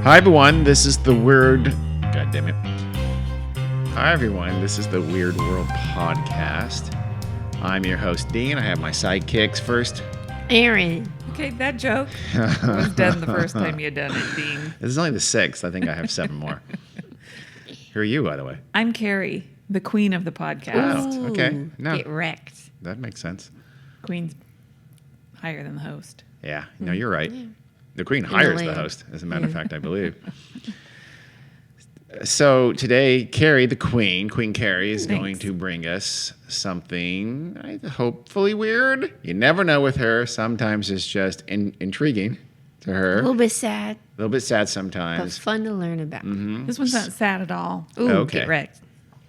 Hi everyone, this is the Weird... God damn it. Hi everyone, this is the Weird World Podcast. I'm your host, Dean. I have my sidekicks first. Aaron. Okay, that joke was done the first time you done it, Dean. This is only the sixth. I think I have 7 more. Who are you, by the way? I'm Carrie, the queen of the podcast. Oh, okay. No, Get wrecked. that makes sense. Queen's higher than the host. Yeah, no, you're right. The queen hires the land. host, as a matter of fact, I believe. So today, Carrie, the Queen Carrie, is going to bring us something hopefully weird. You never know with her. Sometimes it's just intriguing to her. A little bit sad, A little bit sad but sometimes. fun to learn about. This one's not sad at all. Ooh, Okay. get wrecked.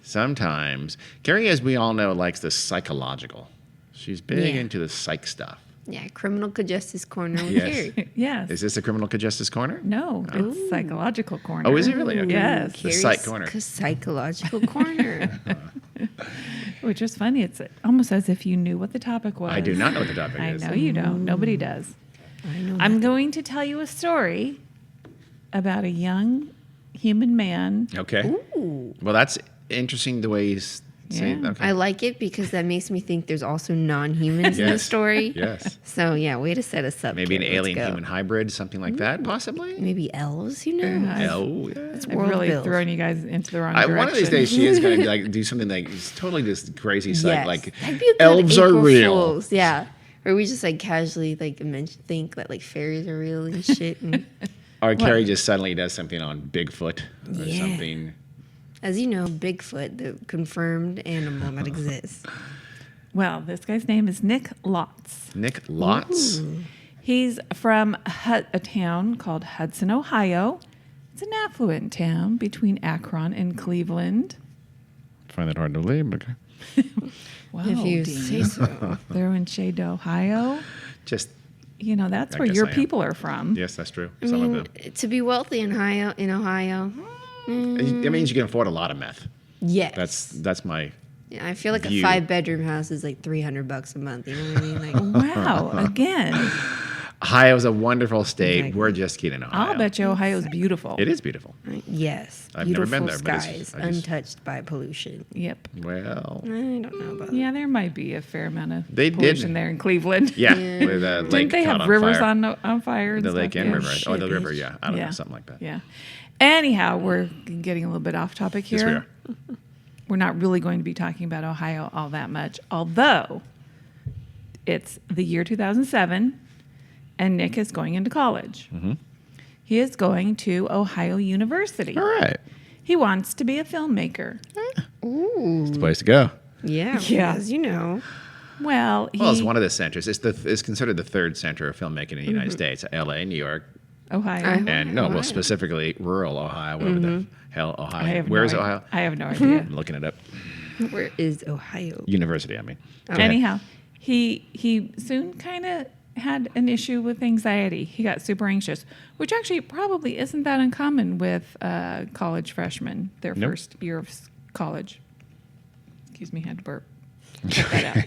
Sometimes. Carrie, as we all know, likes the psychological. She's big Yeah. into the psych stuff. Yeah, criminal justice corner with Yes. Carrie. Yes. Is this a criminal justice corner? No, it's psychological corner. Oh, is it really? Okay. Yes. The psych corner. Psychological corner. Which is funny. It's almost as if you knew what the topic was. I do not know what the topic I is. know you don't. Nobody does. I know. I'm going to tell you a story about a young human man. Okay. Ooh. Well, that's interesting the way he's saying. Yeah. Okay. I like it because that makes me think there's also non-humans in the Yes. story. Yes. So yeah, way to set us up. Maybe an Carrie. Let's alien go. human hybrid, something like that, possibly. Maybe elves. Who knows? Oh, yeah. It's I've world really build. thrown you guys into the wrong direction. One of these days, she is going to like do something like it's totally just crazy. Yes. Like That'd be a good elves are April real. Fools. Yeah. Or we just like casually like think that like fairies are real and shit. And Or Carrie just suddenly does something on Bigfoot or Yeah. something. as you know, Bigfoot, the confirmed animal that exists. Well, this guy's name is Nick Lotz. Nick Lotz. He's from a town called Hudson, Ohio. It's an affluent town between Akron and Cleveland. Find that hard to believe. But okay. Wow, If you Dean. say so. They're in Shade, Ohio. Just You know, that's I where guess your I am. people are from. yes, that's true. I Some mean, of them. to be wealthy in Ohio. It means you can afford a lot of meth. Yes. That's my. Yeah, I feel like view. a 5-bedroom house is like $300 a month. You know what I mean? Like, Wow, again. Ohio's a wonderful state. Exactly. We're just kidding. Ohio. I'll bet you Ohio's beautiful. It is beautiful. yes. I've never Beautiful been there, but skies, I just- untouched by pollution. Yep. Well, I don't know about that. Yeah, there might be a fair amount of They did. pollution there in Cleveland. yeah, Yeah. with a lake Didn't they caught have rivers fire. on fire? And The stuff? lake and Yeah. river. shit, Oh, the river. bitch. Yeah, I don't know, Yeah. something like that. Yeah. Anyhow, we're getting a little bit off topic here. Yes, we are. We're not really going to be talking about Ohio all that much, although it's the year 2007 and Nick is going into college. Mm-hmm. He is going to Ohio University. All right, He wants to be a filmmaker. Ooh. it's the place to go. Yeah. Yeah. As you know. Well, Well, it's one of the centers. It's considered the third center of filmmaking in the Mm-hmm. United States. L.A., New York, Ohio. and no, well, Ohio. specifically rural Ohio, wherever the hell Ohio. I have Where no is idea. Ohio? I have no idea. I'm looking it up. Where is Ohio? University, I mean. Go ahead. Anyhow, he soon kind of had an issue with anxiety. He got super anxious, which actually probably isn't that uncommon with college freshmen, their Nope. first year of college. Excuse me, had to burp. Check that out.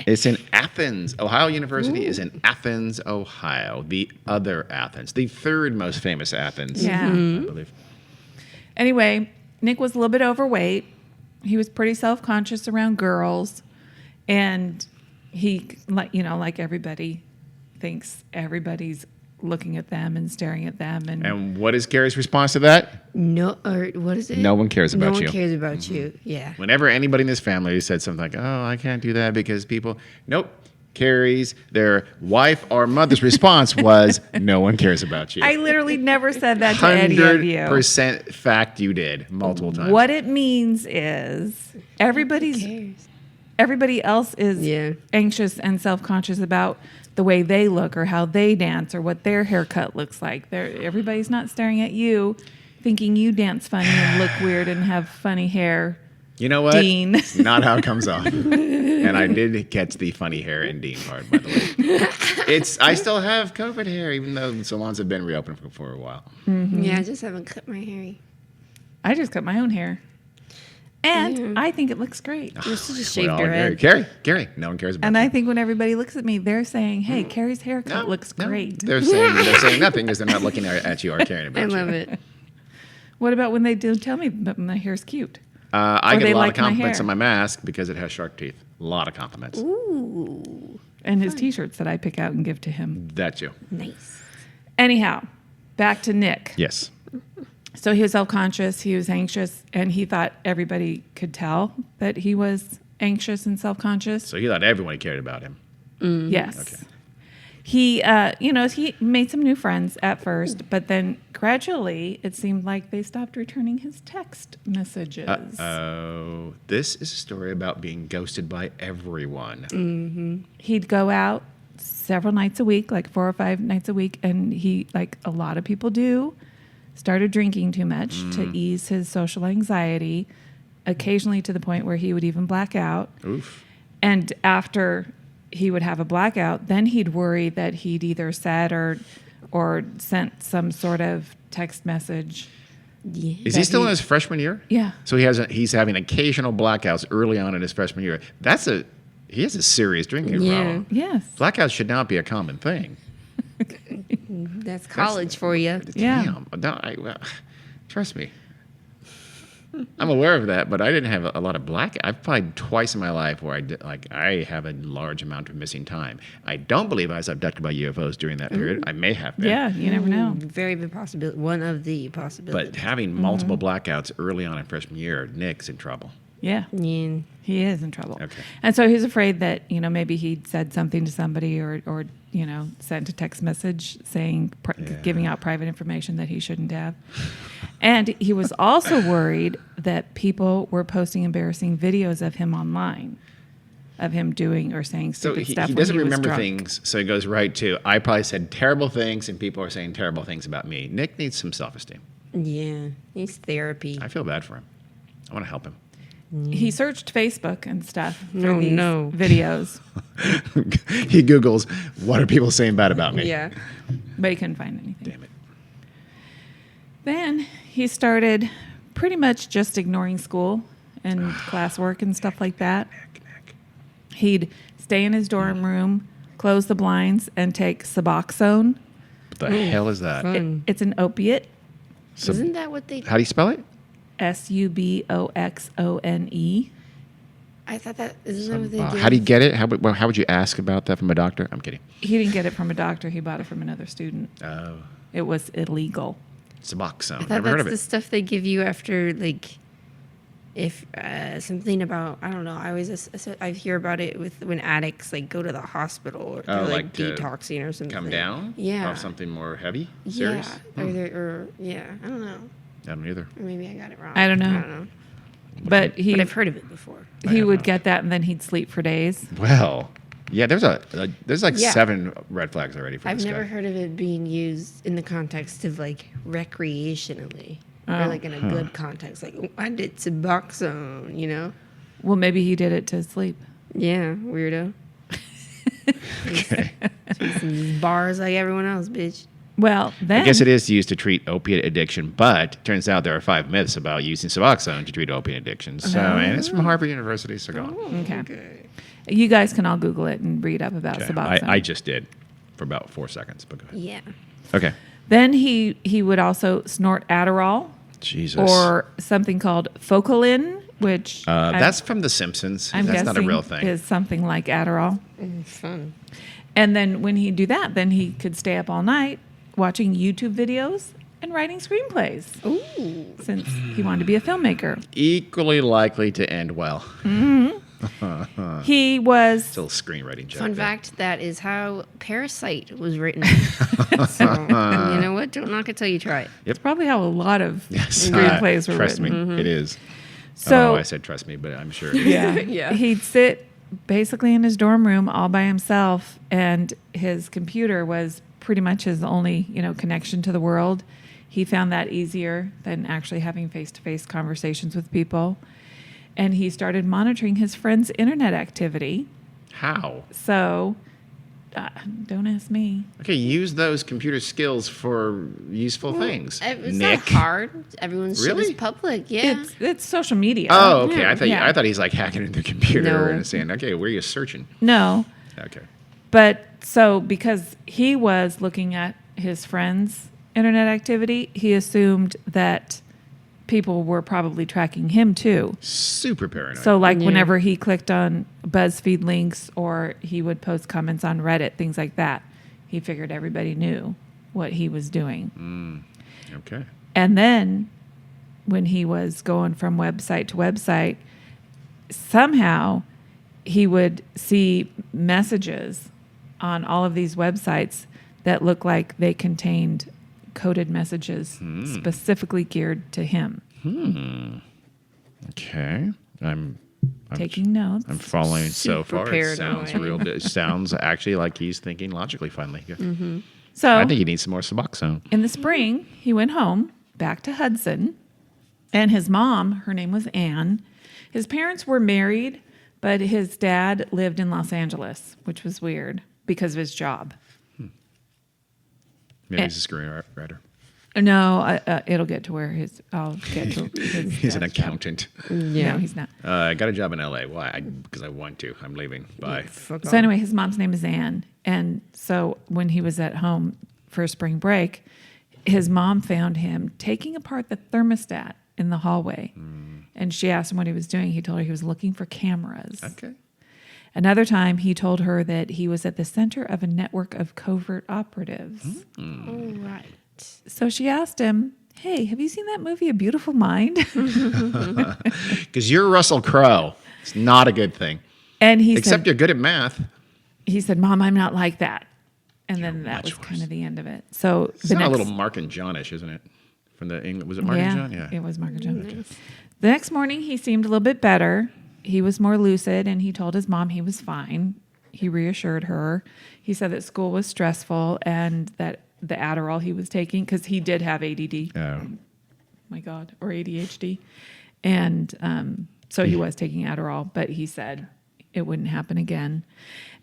It's in Athens. Ohio University is in Athens, Ohio. The other Athens, the third most famous Athens, Yeah. I believe. Anyway, Nick was a little bit overweight. He was pretty self-conscious around girls, and he, like everybody, thinks everybody's looking at them and staring at them, And what is Carrie's response to that? No, or what is it? No one cares about No you. one cares about you. Yeah. Whenever anybody in this family said something like, "Oh, I can't do that because people," nope. Carrie's, their wife or mother's response was, "No one cares about you." I literally never said that to any of you. 100% fact you did multiple times. What it means is Who cares? everybody else is Yeah. anxious and self-conscious about the way they look or how they dance or what their haircut looks like. Everybody's not staring at you thinking you dance funny and look weird and have funny hair. You know what? Dean. It's not how it comes off. And I did catch the funny hair in Dean part, by the way. I still have COVID hair, even though the salons have been reopened for a while. Yeah, I just haven't cut my hair. I just cut my own hair. And I think it looks great. You're such a We shaved all your agree. head. Carrie, no one cares about And you. I think when everybody looks at me, they're saying, hey, Carrie's haircut looks No, great. They're saying nothing because they're not looking at you or caring about I you. love it. What about when they do tell me that my hair's cute? I Or get they a lot like of my compliments hair. on my mask because it has shark teeth. A lot of compliments. Ooh, And his T-shirts that I pick out and give to him. That's you. nice. Anyhow, back to Nick. Yes. So he was self-conscious, he was anxious, and he thought everybody could tell that he was anxious and self-conscious. So he thought everyone cared about him. Yes. Okay. He, he made some new friends at first, but then gradually it seemed like they stopped returning his text messages. Oh, this is a story about being ghosted by everyone. He'd go out several nights a week, like 4 or 5 nights a week, and he, like a lot of people do, started drinking too much to ease his social anxiety, occasionally to the point where he would even black out. Oof. And after he would have a blackout, then he'd worry that he'd either said or sent some sort of text message. Yeah. Is he still in his freshman year? Yeah. So he's having occasional blackouts early on in his freshman year. He has a serious drinking problem. Yes. Blackouts should not be a common thing. That's college for you. Yeah. Damn. Trust me. I'm aware of that, but I didn't have a lot of I've probably twice in my life where I have a large amount of missing time. I don't believe I was abducted by UFOs during that period. I may have been. Yeah, you never know. Very good possibility. One of the possibilities. But having multiple blackouts early on in freshman year, Nick's in trouble. Yeah. Yeah. He is in trouble. Okay. And so he's afraid that, maybe he'd said something to somebody or sent a text message saying, giving out private information that he shouldn't have. And he was also worried that people were posting embarrassing videos of him online, of him doing or saying So stupid he stuff. doesn't when he was remember drunk. things, so he goes right to, I probably said terrible things and people are saying terrible things about me. Nick needs some self-esteem. Yeah. He's therapy. I feel bad for him. I want to help him. He searched Facebook and stuff for Oh, these no. videos, He Googles, what are people saying bad about me? Yeah. but he couldn't find anything. Damn it. Then he started pretty much just ignoring school and classwork and stuff like that. Nick. He'd stay in his dorm room, close the blinds, and take Suboxone. What the hell is that? Fun. It's an opiate, Isn't that what they... How do you spell it? Suboxone. I thought that... Isn't that what they did? How do you get it? How would you ask about that from a doctor? I'm kidding. He didn't get it from a doctor. He bought it from another student. Oh, It was illegal. Suboxone. I thought Never heard that's of the it. stuff they give you after, like... If something about... I don't know. I hear about it with when addicts, like, go to the hospital or Oh, do, like to detoxing or something. Come down? Yeah. Off something more heavy? Serious? Yeah. Or I don't know. I don't either. Or maybe I got it wrong. I don't know. I don't know. But But I've heard of it before. he don't would know. get that and then he'd sleep for days. Well, yeah, there's like Yeah. 7 red flags already for I've this never guy. heard of it being used in the context of like recreationally Oh. or like in a good context. Like, "Oh, I did Suboxone, you know? Well, maybe he did it to sleep. Yeah, weirdo. Okay. Some bars like everyone else, bitch. Well, then I guess it is used to treat opiate addiction, but it turns out there are 5 myths about using Suboxone to treat opiate addiction. So, and it's from Harvard University, so go on. Okay. You guys can all Google it and read up about Okay. Suboxone. I just did for about 4 seconds, but go ahead. Yeah. Okay. Then he would also snort Adderall Jesus. or something called Focalin, which that's from The Simpsons. I'm That's guessing not a real thing. is something like Adderall. Fun. And then when he'd do that, then he could stay up all night watching YouTube videos and writing screenplays Ooh. since he wanted to be a filmmaker. Equally likely to end well. He was Still a screenwriting job. Fun there. fact, that is how Parasite was written. So, you know what? Don't knock it till you try it. it's probably how a lot of Yes. screenplays were Trust written. me, it is. So I said trust me, but I'm sure. yeah, Yeah. he'd sit basically in his dorm room all by himself, and his computer was pretty much his only, connection to the world. He found that easier than actually having face-to-face conversations with people. And he started monitoring his friends' internet activity. How? So Don't ask me. Okay, use those computer skills for useful things. It's Nick. not hard. Everyone's shit Really? is public. Yeah. It's social media. Oh, okay. Yeah. I thought he's like hacking into the computer No. and saying, okay, where are you searching? No. Okay. But so because he was looking at his friends' internet activity, he assumed that people were probably tracking him too. Super paranoid. So like Yeah. whenever he clicked on BuzzFeed links or he would post comments on Reddit, things like that, he figured everybody knew what he was doing. Okay. And then when he was going from website to website, somehow he would see messages on all of these websites that looked like they contained coded messages specifically geared to him. Okay. I'm Taking notes. I'm following so Super far. It sounds paranoid. real. It sounds actually like he's thinking logically. Finally, So I think he needs some more Suboxone. in the spring, he went home back to Hudson, and his mom, her name was Anne. His parents were married, but his dad lived in Los Angeles, which was weird because of his job. Maybe he's a screenwriter. No, it'll get to where I'll get to his. He's an dad's job. accountant. No, he's not. I got a job in L.A. Why? Because I want to. I'm leaving. Bye. Fuck So off. anyway, his mom's name is Anne, and so when he was at home for spring break, his mom found him taking apart the thermostat in the hallway, and she asked him what he was doing. He told her he was looking for cameras. Okay. Another time, he told her that he was at the center of a network of covert operatives. All right. So she asked him, "Hey, have you seen that movie, A Beautiful Mind?" Because you're Russell Crowe. It's not a good thing. And he Except said, you're good at math. "Mom, I'm not like that." And then that much was kind worse. of the end of it. So It's the not next, a little Mark and Johnish, isn't it? From the English, was it Mark and John? Yeah. It was Mark and John. The next morning, he seemed a little bit better. He was more lucid, and he told his mom he was fine. He reassured her. He said that school was stressful and that the Adderall he was taking, because he did have ADD, Oh. my God, or ADHD. And so he was taking Adderall, but he said it wouldn't happen again.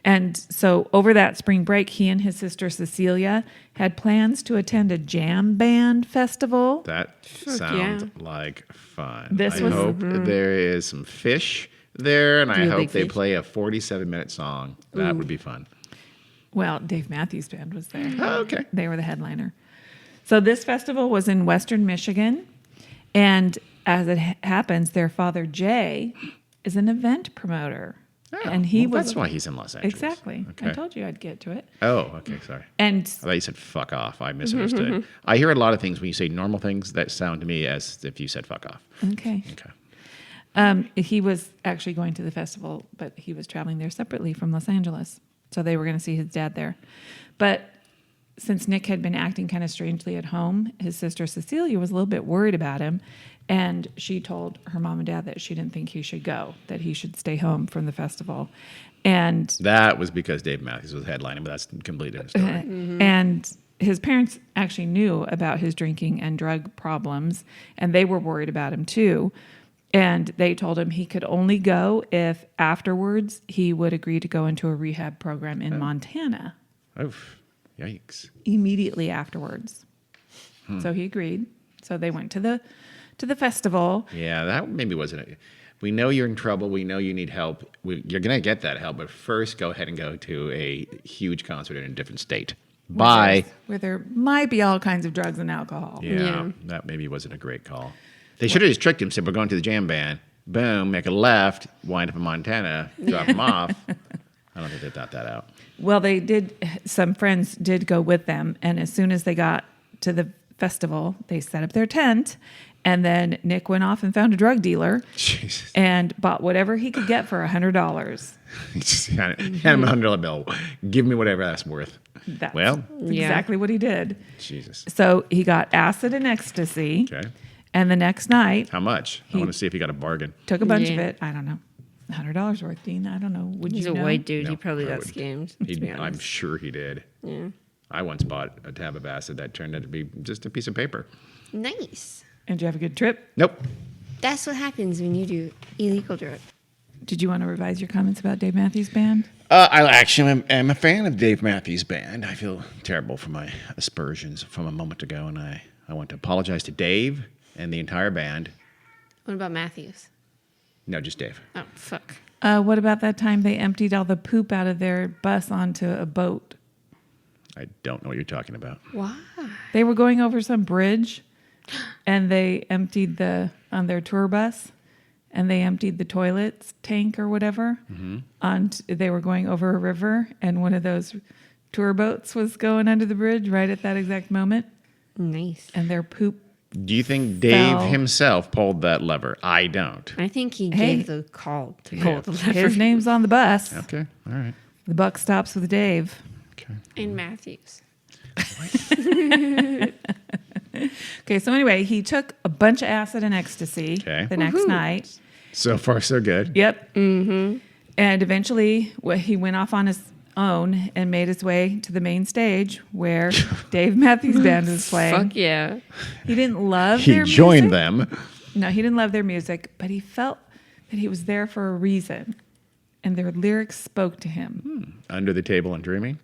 And so over that spring break, he and his sister Cecilia had plans to attend a jam band festival. That sounds like fun. This I was- hope there is some fish there, and I Real hope big they fish. play a 47-minute song. That would be fun. Well, Dave Matthews Band was there. Oh, okay. They were the headliner. So this festival was in Western Michigan. And as it happens, their father, Jay, is an event promoter. Oh, and he well, was... that's why he's in Los Angeles. Exactly. Okay. I told you I'd get to it. Oh, okay. Sorry. And I thought you said fuck off. I misunderstood. I hear a lot of things when you say normal things that sound to me as if you said fuck off. okay. Okay. He was actually going to the festival, but he was traveling there separately from Los Angeles. So they were going to see his dad there. But since Nick had been acting kind of strangely at home, his sister Cecilia was a little bit worried about him. And she told her mom and dad that she didn't think he should go, that he should stay home from the festival. And That was because Dave Matthews was headlining, but that's a completely different story. and his parents actually knew about his drinking and drug problems, and they were worried about him too. And they told him he could only go if afterwards he would agree to go into a rehab program in Montana Oof. Yikes. immediately afterwards. So he agreed. So they went to the festival. Yeah, that maybe wasn't it. We know you're in trouble. We know you need help. You're going to get that help, but first go ahead and go to a huge concert in a different state. Bye. Where there might be all kinds of drugs and alcohol. Yeah, that maybe wasn't a great call. They should have just tricked him, said, we're going to the jam band. Boom, make a left, wind up in Montana, drop him off. I don't think they thought that out. Well, they did. Some friends did go with them, and as soon as they got to the festival, they set up their tent, and then Nick went off and found a drug dealer Jesus. and bought whatever he could get for $100. He just hand him a $100 bill. Give me whatever that's worth. That's Well, exactly what he did. Jesus. So he got acid and ecstasy, Okay. and the next night How much? I want to see if he got a bargain. took a bunch of Yeah. it. I don't know, $100 worth, Dean. I don't know. Would He's you a know? white dude. No, He probably I got wouldn't. scammed. Let's be I'm honest. sure he did. Yeah. I once bought a tab of acid that turned out to be just a piece of paper. Nice. And did you have a good trip? Nope. That's what happens when you do illegal drug. Did you want to revise your comments about Dave Matthews Band? I actually am a fan of Dave Matthews Band. I feel terrible for my aspersions from a moment ago, and I want to apologize to Dave and the entire band. What about Matthews? No, just Dave. Oh, fuck. What about that time they emptied all the poop out of their bus onto a boat? I don't know what you're talking about. Why? They were going over some bridge, and they emptied on their tour bus, and they emptied the toilets tank or whatever. They were going over a river, and one of those tour boats was going under the bridge right at that exact moment, Nice. and their poop. Do you think Dave Fell. himself pulled that lever? I don't. I think he Hey. gave the call to pull the lever. His name's on the bus. Okay, all right. The buck stops with Dave. Okay. And Matthews. Okay, so anyway, he took a bunch of acid and ecstasy Okay. the next night. So far, so good. Yep. Mm-hmm. And eventually, he went off on his own and made his way to the main stage where Dave Matthews Band was playing. Fuck yeah. He didn't love He their joined music. them. No, he didn't love their music, but he felt that he was there for a reason, and their lyrics spoke to him. Under the Table and Dreaming.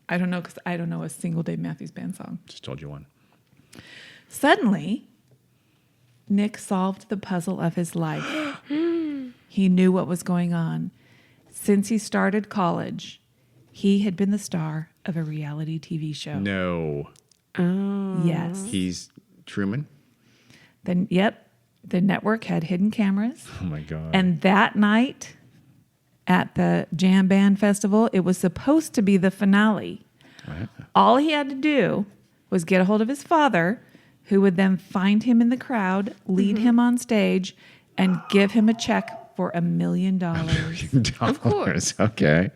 I don't know, because I don't know a single Dave Matthews Band song. Just told you one. Suddenly, Nick solved the puzzle of his life. He knew what was going on. Since he started college, he had been the star of a reality TV show. No. Yes. He's Truman. Then, yep, the network had hidden cameras. Oh, my God. And that night at the Jam Band Festival, it was supposed to be the finale. Right. All he had to do was get a hold of his father, who would then find him in the crowd, lead him on stage, and give him a check for $1 million. Of course. Okay.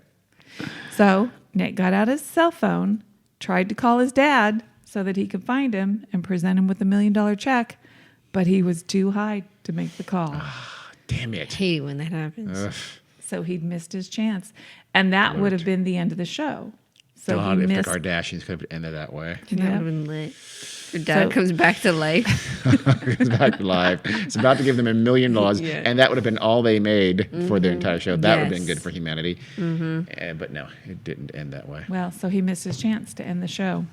So Nick got out his cell phone, tried to call his dad so that he could find him and present him with $1 million check, but he was too high to make the call. Damn it. Hate when that happens. Ugh. So he'd missed his chance. And that would have been the end of the show. So God, he if missed. the Kardashians could have ended that way. That would Yeah. have been lit. Your dad So- comes back to life. It's back live. It's about to give them $1 million, Yeah. and that would have been all they made for their entire show. That would have been Yes. good for humanity. But no, it didn't end that way. Well, so he missed his chance to end the show.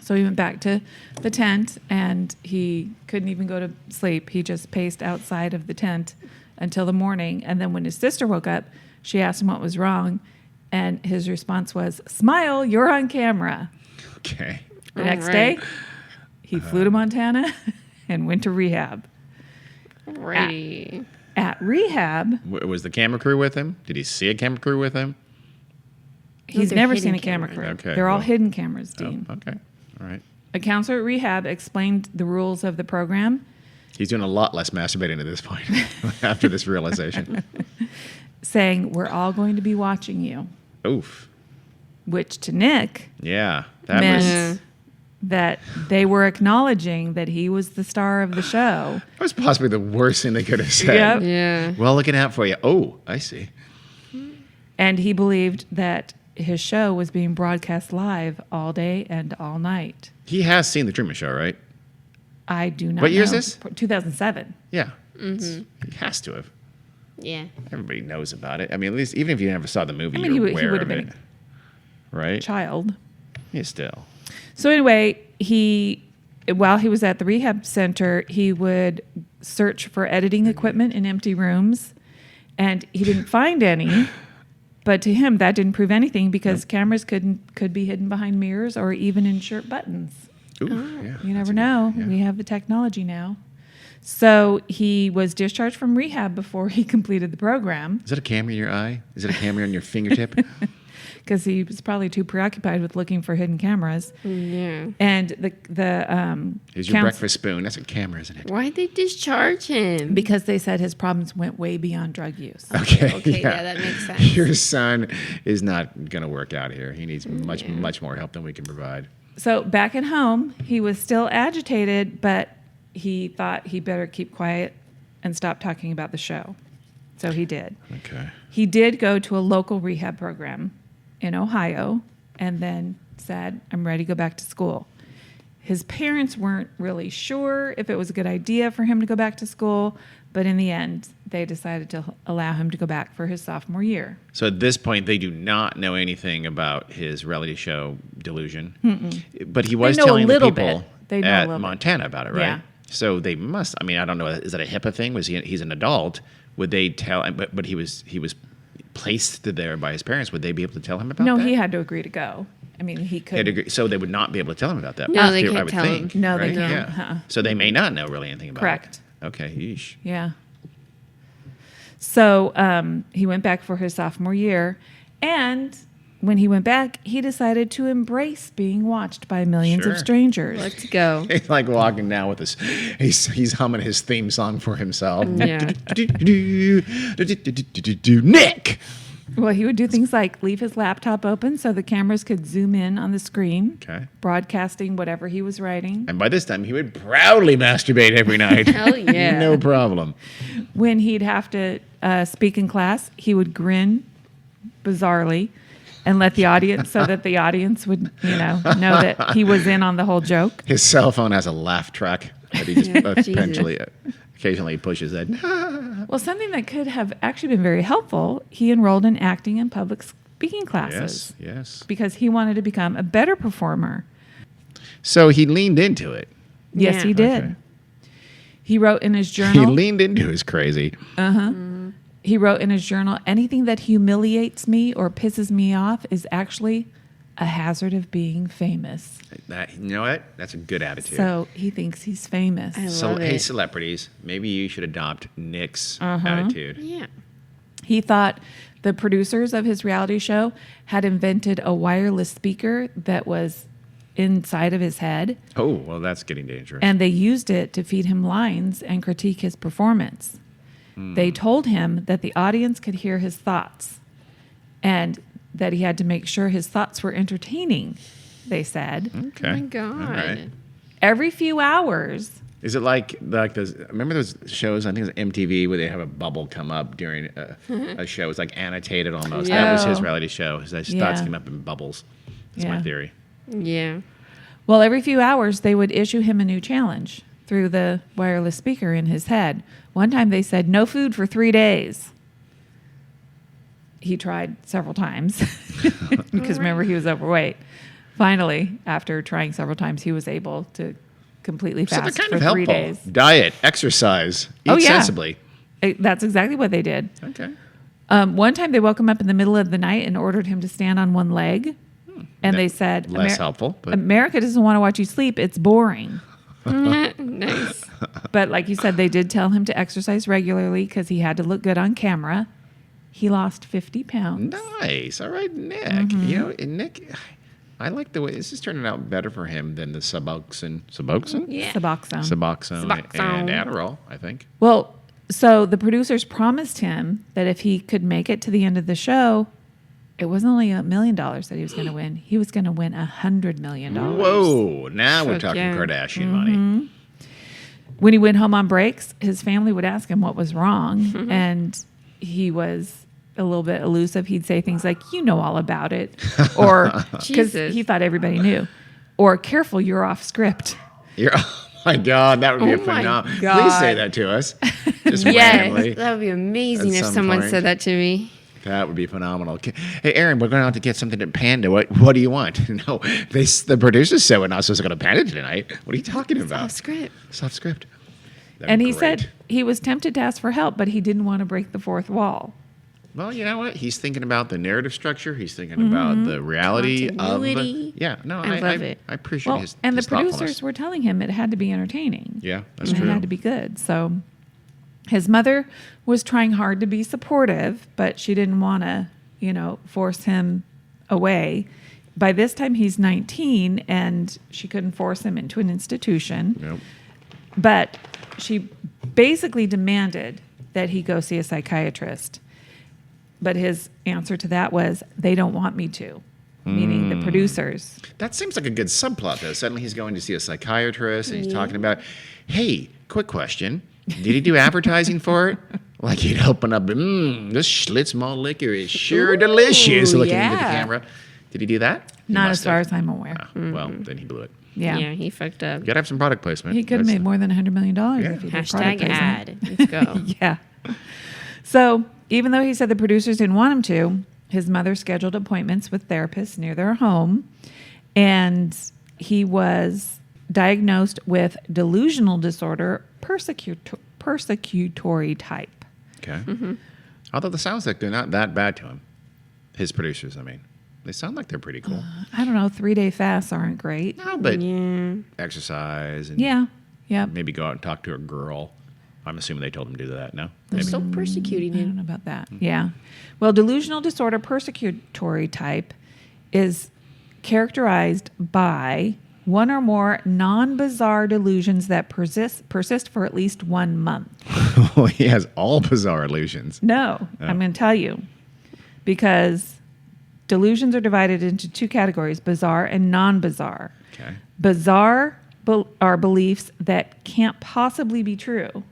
So he went back to the tent, and he couldn't even go to sleep. He just paced outside of the tent until the morning. And then when his sister woke up, she asked him what was wrong. And his response was, "Smile, you're on camera." Okay. The All next right. day, he flew to Montana and went to rehab. Alrighty. At rehab, Was the camera crew with him? Did he see a camera crew with him? he's they're never hidden seen a camera crew. cameras. Okay, They're all well- hidden cameras, Oh, Dean. okay. All right. A counselor at rehab explained the rules of the program, He's doing a lot less masturbating at this point after this realization. saying, "We're all going to be watching you," Oof. which to Nick Yeah. That meant was, that they were acknowledging that he was the star of the show. that was possibly the worst thing they could have said. Yep. Yeah. Well, looking out for you. Oh, I see. And he believed that his show was being broadcast live all day and all night. He has seen the Truman Show, right? I do not What year is know. this? 2007. Yeah. He has to have. Yeah. Everybody knows about it. I mean, at least even if you never saw the movie, I mean, you're he aware would of have it, been right? Child. Yeah, still. So anyway, while he was at the rehab center, he would search for editing equipment in empty rooms, and he didn't find any. But to him, that didn't prove anything because cameras could be hidden behind mirrors or even in shirt buttons. Ooh, yeah. You that's never a good- know. yeah. We have the technology now. So he was discharged from rehab before he completed the program Is that a camera in your eye? Is it a camera on your fingertip? because he was probably too preoccupied with looking for hidden cameras. Yeah. And the Here's your counsel- breakfast spoon. That's a camera, isn't it? Why'd they discharge him? because they said his problems went way beyond drug use. Okay. Okay, yeah, that makes sense. Your son is not going to work out here. He needs much more help than we can provide. So back at home, he was still agitated, but he thought he better keep quiet and stop talking about the show. So he did. Okay. He did go to a local rehab program in Ohio and then said, "I'm ready to go back to school." His parents weren't really sure if it was a good idea for him to go back to school, but in the end, they decided to allow him to go back for his sophomore year. So at this point, they do not know anything about his reality show delusion. But he was They know a telling the little people bit. They know a at little bit. Montana about it, right? Yeah. So they must. I mean, I don't know. Is that a HIPAA thing? He's an adult? Would they tell? But he was placed there by his parents. Would they be able to tell him about No, that? he had to agree to go. I mean, he He had could. to agree- so they would not be able to tell him about that. No, they I can't would tell him. think, No, they right? can't. Yeah. Uh-uh. So they may not know really anything about Correct. it. Okay. Yeesh. Yeah. So he went back for his sophomore year, and when he went back, he decided to embrace being watched by millions Sure. of strangers. Let's go. He's like walking down with his. He's humming his theme song for himself. Yeah. Nick. Well, he would do things like leave his laptop open so the cameras could zoom in on the screen, Okay. broadcasting whatever he was writing. And by this time, he would proudly masturbate every night. Hell yeah. No problem. When he'd have to speak in class, he would grin bizarrely and let the audience, so that the audience would, know that he was in on the whole joke. His cell phone has a laugh track that he just Jesus. occasionally pushes it. Well, something that could have actually been very helpful, he enrolled in acting and public speaking classes Yes. because he wanted to become a better performer. So he leaned into it. Yes, Yeah. he did. Okay. He wrote in his He journal. leaned into his crazy. He wrote in his journal, anything that humiliates me or pisses me off is actually a hazard of being famous. That, you know what? That's a good attitude. So he thinks he's famous. I love Hey, it. celebrities, maybe you should adopt Nick's attitude. Yeah. He thought the producers of his reality show had invented a wireless speaker that was inside of his head, Oh, well, that's getting dangerous. and they used it to feed him lines and critique his performance. They told him that the audience could hear his thoughts and that he had to make sure his thoughts were entertaining, they said. Okay. Oh my God. All right. Every few hours. Is it like those? Remember those shows? I think it was MTV where they have a bubble come up during a show. It's like annotated almost. Yeah. That was his Oh. reality show. His thoughts Yeah. came up in bubbles. That's my Yeah. theory. Yeah. Well, every few hours, they would issue him a new challenge through the wireless speaker in his head. One time they said, no food for 3 days. He tried several times because remember, he was overweight. Finally, after trying several times, he was able to completely So they're fast kind for of 3 helpful. days. Diet, exercise, eat Oh, yeah. sensibly. That's exactly what they did. Okay. One time they woke him up in the middle of the night and ordered him to stand on one leg. And they said, Less helpful, but America doesn't want to watch you sleep. It's boring. Nice. But like you said, they did tell him to exercise regularly because he had to look good on camera. He lost 50 pounds. nice. All right, Nick. Mm-hmm. You know, and Nick, I like the way this is turning out better for him than the Suboxone, Yeah. Suboxone. Suboxone, and Suboxone. Adderol, I think. Well, so the producers promised him that if he could make it to the end of the show, it wasn't only $1 million that he was going to win. He was going to win $100 million. Whoa, now we're Fuck talking yeah. Kardashian Mm-hmm. money. When he went home on breaks, his family would ask him what was wrong. And he was a little bit elusive. He'd say things like, you know all about it. Or because Jesus. he thought everybody knew. Or careful, you're off script. Oh my God, that would be a Oh my phenomenal. God. Please say that to us. Just Yes. randomly. That would be amazing At if some someone point. said that to me. That would be phenomenal. Hey, Aaron, we're going out to get something at Panda. What do you want? No, the producers said we're not supposed to go to Panda tonight. What are you talking about? Off script. Soft script. That'd And be he great. said he was tempted to ask for help, but he didn't want to break the fourth wall. Well, you know what? He's thinking about the narrative structure. He's thinking about the reality of Continuity. the. Yeah, no, I love it. I appreciate Well, his and his the producers thoughtfulness. were telling him it had to be entertaining. Yeah, that's and true. it had to be good. So his mother was trying hard to be supportive, but she didn't want to, force him away. By this time, he's 19, and she couldn't force him into an institution. Nope. But she basically demanded that he go see a psychiatrist. But his answer to that was, they don't want me to, meaning the producers. That seems like a good subplot, though. Suddenly he's going to see a psychiatrist and he's talking about, hey, quick question. Did he do advertising for it? Like he'd open up, this Schlitz malt liquor is sure delicious, looking into the yeah. camera. Did he do that? He Not must as far have. as I'm aware. Ah, well, then he blew it. Yeah. Yeah, he fucked up. You gotta have some product placement. He could have That's- made more than $100 million Yeah. if he did product Hashtag placement. ad. Let's go. Yeah. So even though he said the producers didn't want him to, his mother scheduled appointments with therapists near their home, and he was diagnosed with delusional disorder, persecutory type. Okay. Although the sounds like they're not that bad to him. His producers, I mean. They sound like they're pretty cool. I don't know. 3-day fasts aren't great. No, but Yeah. exercise and Yeah. Yeah. maybe go out and talk to a girl. I'm assuming they told him to do that, no? They're Maybe. still persecuting I don't him. know about that. Yeah. Well, delusional disorder persecutory type is characterized by one or more non-bizarre delusions that persist for at least 1 month. Well, he has all bizarre illusions. No, I'm going to tell you. Because delusions are divided into 2 categories, bizarre and non-bizarre. Okay. Bizarre are beliefs that can't possibly be true.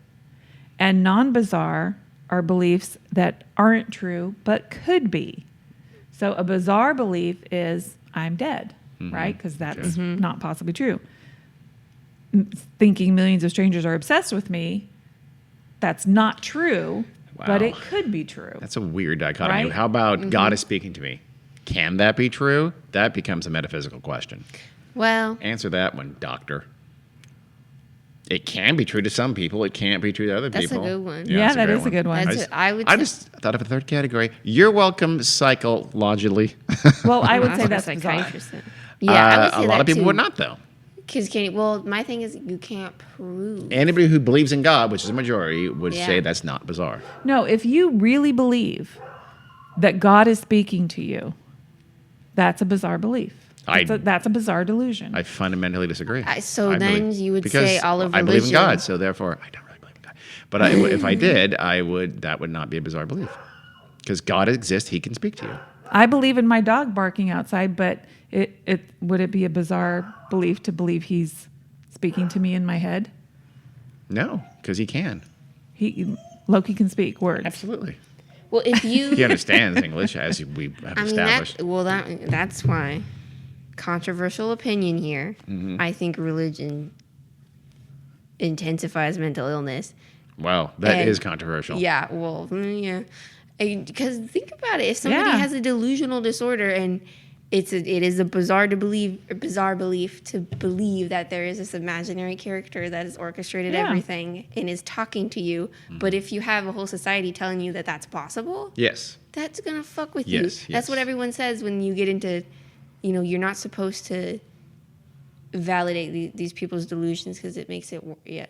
And non-bizarre are beliefs that aren't true but could be. So a bizarre belief is I'm dead, right? Because that's not possibly true. Thinking millions of strangers are obsessed with me, that's not true, but Wow. it could be true. That's a weird dichotomy. Right? How about God is speaking to me? Can that be true? That becomes a metaphysical question. Well, Answer that one, doctor. It can be true to some people. It can't be true to other That's a people. good one. Yeah, that's that great is a good one. That's I would I say- just thought of a third category. You're welcome psychologically. Well, I would That's say what that's a bizarre. psychiatrist said. Yeah, I would say a lot that of people too. would not, though. Because well, my thing is you can't prove. Anybody who believes in God, which is a majority, would Yeah. say that's not bizarre. No, if you really believe that God is speaking to you, that's a bizarre belief. That's a bizarre delusion. I fundamentally disagree. So then you would because say all of I believe in religion- God, so therefore I don't really believe in God. But if I did, that would not be a bizarre belief. Because God exists, He can speak to you. I believe in my dog barking outside, but would it be a bizarre belief to believe he's speaking to me in my head? No, because He can. Loki can speak words. Absolutely. Well, if you, He understands English, as we have I mean established. that's why. Controversial opinion here. Mm-hmm. I think religion intensifies mental illness. Wow, that is And- controversial. Yeah, well, yeah. Because think about it. If somebody Yeah. has a delusional disorder and it is a bizarre belief to believe that there is this imaginary character that has orchestrated Yeah. everything and is talking to you. Mm-hmm. But if you have a whole society telling you that that's possible, Yes. that's gonna fuck with Yes, you. That's what yes. everyone says when you get into, you're not supposed to validate these people's delusions because it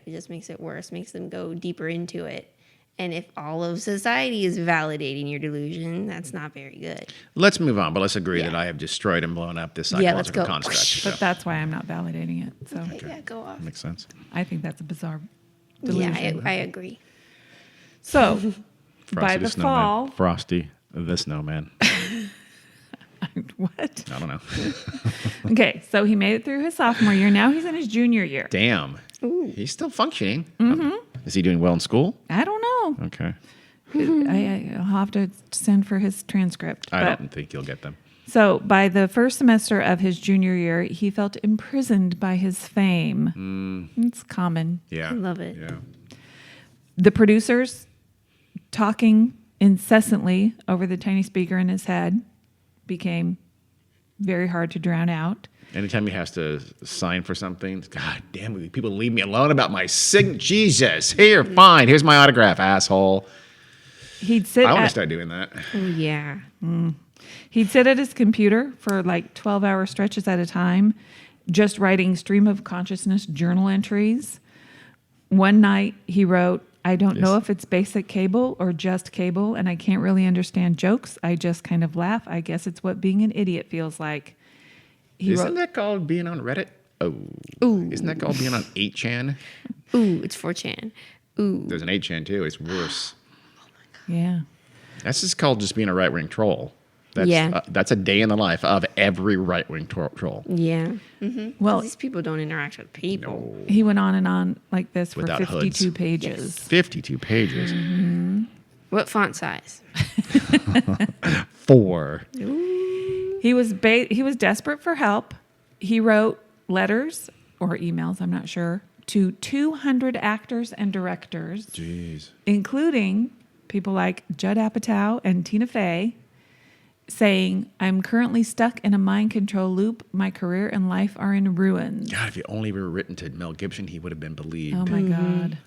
just makes it worse, makes them go deeper into it. And if all of society is validating your delusion, that's not very good. Let's move on, but let's agree Yeah. that I have destroyed and blown up this Yeah, let's psychological go. construct. But So, that's why I'm not validating it. So Okay, yeah, go off. makes sense. I think that's a bizarre delusion. Yeah, I agree. So Frosty by the Snowman. fall, Frosty the Snowman. what? I don't know. Okay, so he made it through his sophomore year. Now he's in his junior year. Damn. He's still functioning. Is he doing well in school? I don't know. Okay. I'll have to send for his transcript. I But- don't think you'll get them. So by the first semester of his junior year, he felt imprisoned by his fame. It's common. Yeah. I love it. Yeah. The producers talking incessantly over the tiny speaker in his head became very hard to drown out. Anytime he has to sign for something, God damn it, people leave me alone about my Jesus. Here, fine. Here's my autograph, asshole. He'd sit I want to at, start doing that. Oh, yeah. he'd sit at his computer for like 12-hour stretches at a time, just writing stream of consciousness journal entries. One night he wrote, I don't know if it's basic cable or just cable, and I can't really understand jokes. I just kind of laugh. I guess it's what being an idiot feels like. He Isn't wrote, that called being on Reddit? Oh. Ooh. Isn't that called being on 8chan? Ooh, it's 4chan. Ooh. There's an 8chan too. It's worse. yeah. That's just called just being a right-wing troll. That's, Yeah. That's a day in the life of every right-wing troll. Yeah. Well, These people don't interact with people. he went on and on like this for Without 52 hoods. pages. 52 pages. What font size? 4. He was desperate for help. He wrote letters or emails, I'm not sure, to 200 actors and directors, Jeez. including people like Judd Apatow and Tina Fey, saying, I'm currently stuck in a mind control loop. My career and life are in ruins. God, if it only were written to Mel Gibson, he would have been believed. Oh, my God.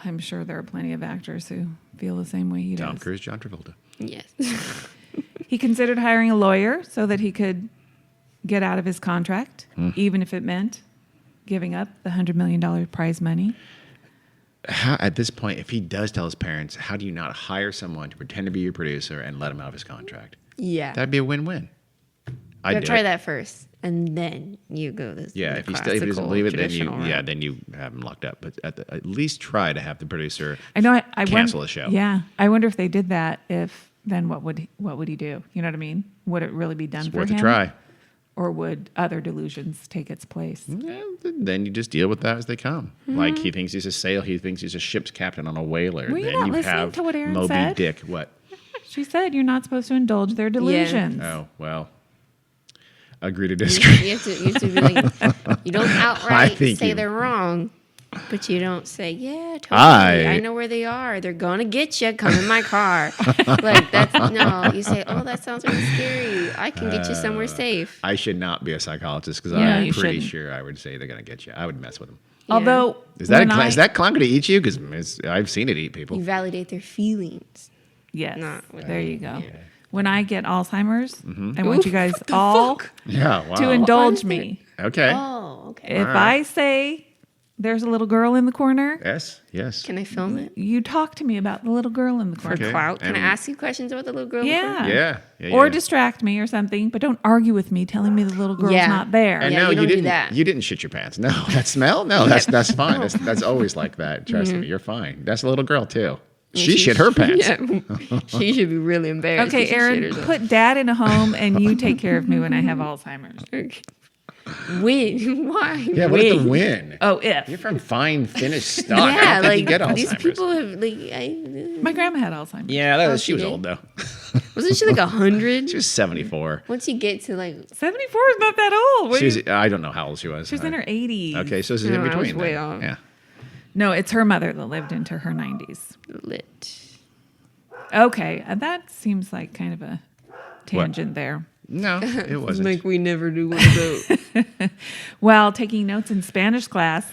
I'm sure there are plenty of actors who feel the same way he does. Tom Cruise, John Travolta. Yes. He considered hiring a lawyer so that he could get out of his contract, even if it meant giving up the $100 million prize money. How, at this point, if he does tell his parents, how do you not hire someone to pretend to be your producer and let him out of his contract? Yeah. That'd be a win-win. You I'd gotta do try it. that first, and then you go this. Yeah, the if he doesn't classical, believe it, then you traditional route. then you have him locked up. But at least try to have the producer I know. I cancel wonder, the show. Yeah, I wonder if they did that. If then, what would he do? You know what I mean? Would it really be done It's for worth him? a try. Or would other delusions take its place? Yeah, then you just deal with that as they come. Like he thinks he's a sailor, he thinks he's a ship's captain on a whaler. Were you then not you listening have to what Aaron Moby said? Dick. What? She said you're not supposed to indulge their delusions. Oh well. Agree to disagree. You have to be like, you don't outright think say you- they're wrong, but you don't say, yeah, totally. I- I know where they are. They're gonna get you. Come in my car. Like that's no. You say, oh, that sounds really scary. I can get you somewhere safe. I should not be a psychologist because Yeah, I'm you pretty shouldn't. sure I would say they're gonna get you. I would mess with them. Although Is that when is that clown gonna eat you? Because I've seen it eat people. You validate their feelings. yes, Not what there they- you go. yeah. When I get Alzheimer's, Mm-hmm. I want you guys all Yeah. Wow. to indulge is it? me. Okay. Oh, okay. If I say there's a little girl in the corner, Yes. Yes. Can I film it? you talk to me about the little girl in the For corner. Okay. clout? Can I And- ask you questions about the little girl? Yeah. Yeah. Yeah. Or yeah. distract me or something, but don't argue with me telling me the little girl's Yeah. not there. And Yeah, no, you don't do didn't. that. You didn't shit your pants. No, that smell. No, that's fine. That's always like that. Trust me, you're fine. That's a little girl too. She shit her pants. Yeah. She should be really embarrassed. Okay, if she shit Aaron, herself. put dad in a home and you take care of me when I have Alzheimer's. Okay. Win? Why? Yeah. What is the win? Oh, if. You're from fine finished stock. I Yeah, don't think like you get these Alzheimer's. people have like. My grandma had Alzheimer's. Yeah, she she was did? old though. Wasn't she like 100? She was 74. Once you get to like, 74 is not that old. She was. I don't know how old she was. She was in her 80s. Okay, so this is No, in I was between. way then. off. Yeah. No, it's her mother that lived into her 90s. lit. Okay, that seems like kind of a tangent there. No, it wasn't. Like we never do one of those. While taking notes in Spanish class,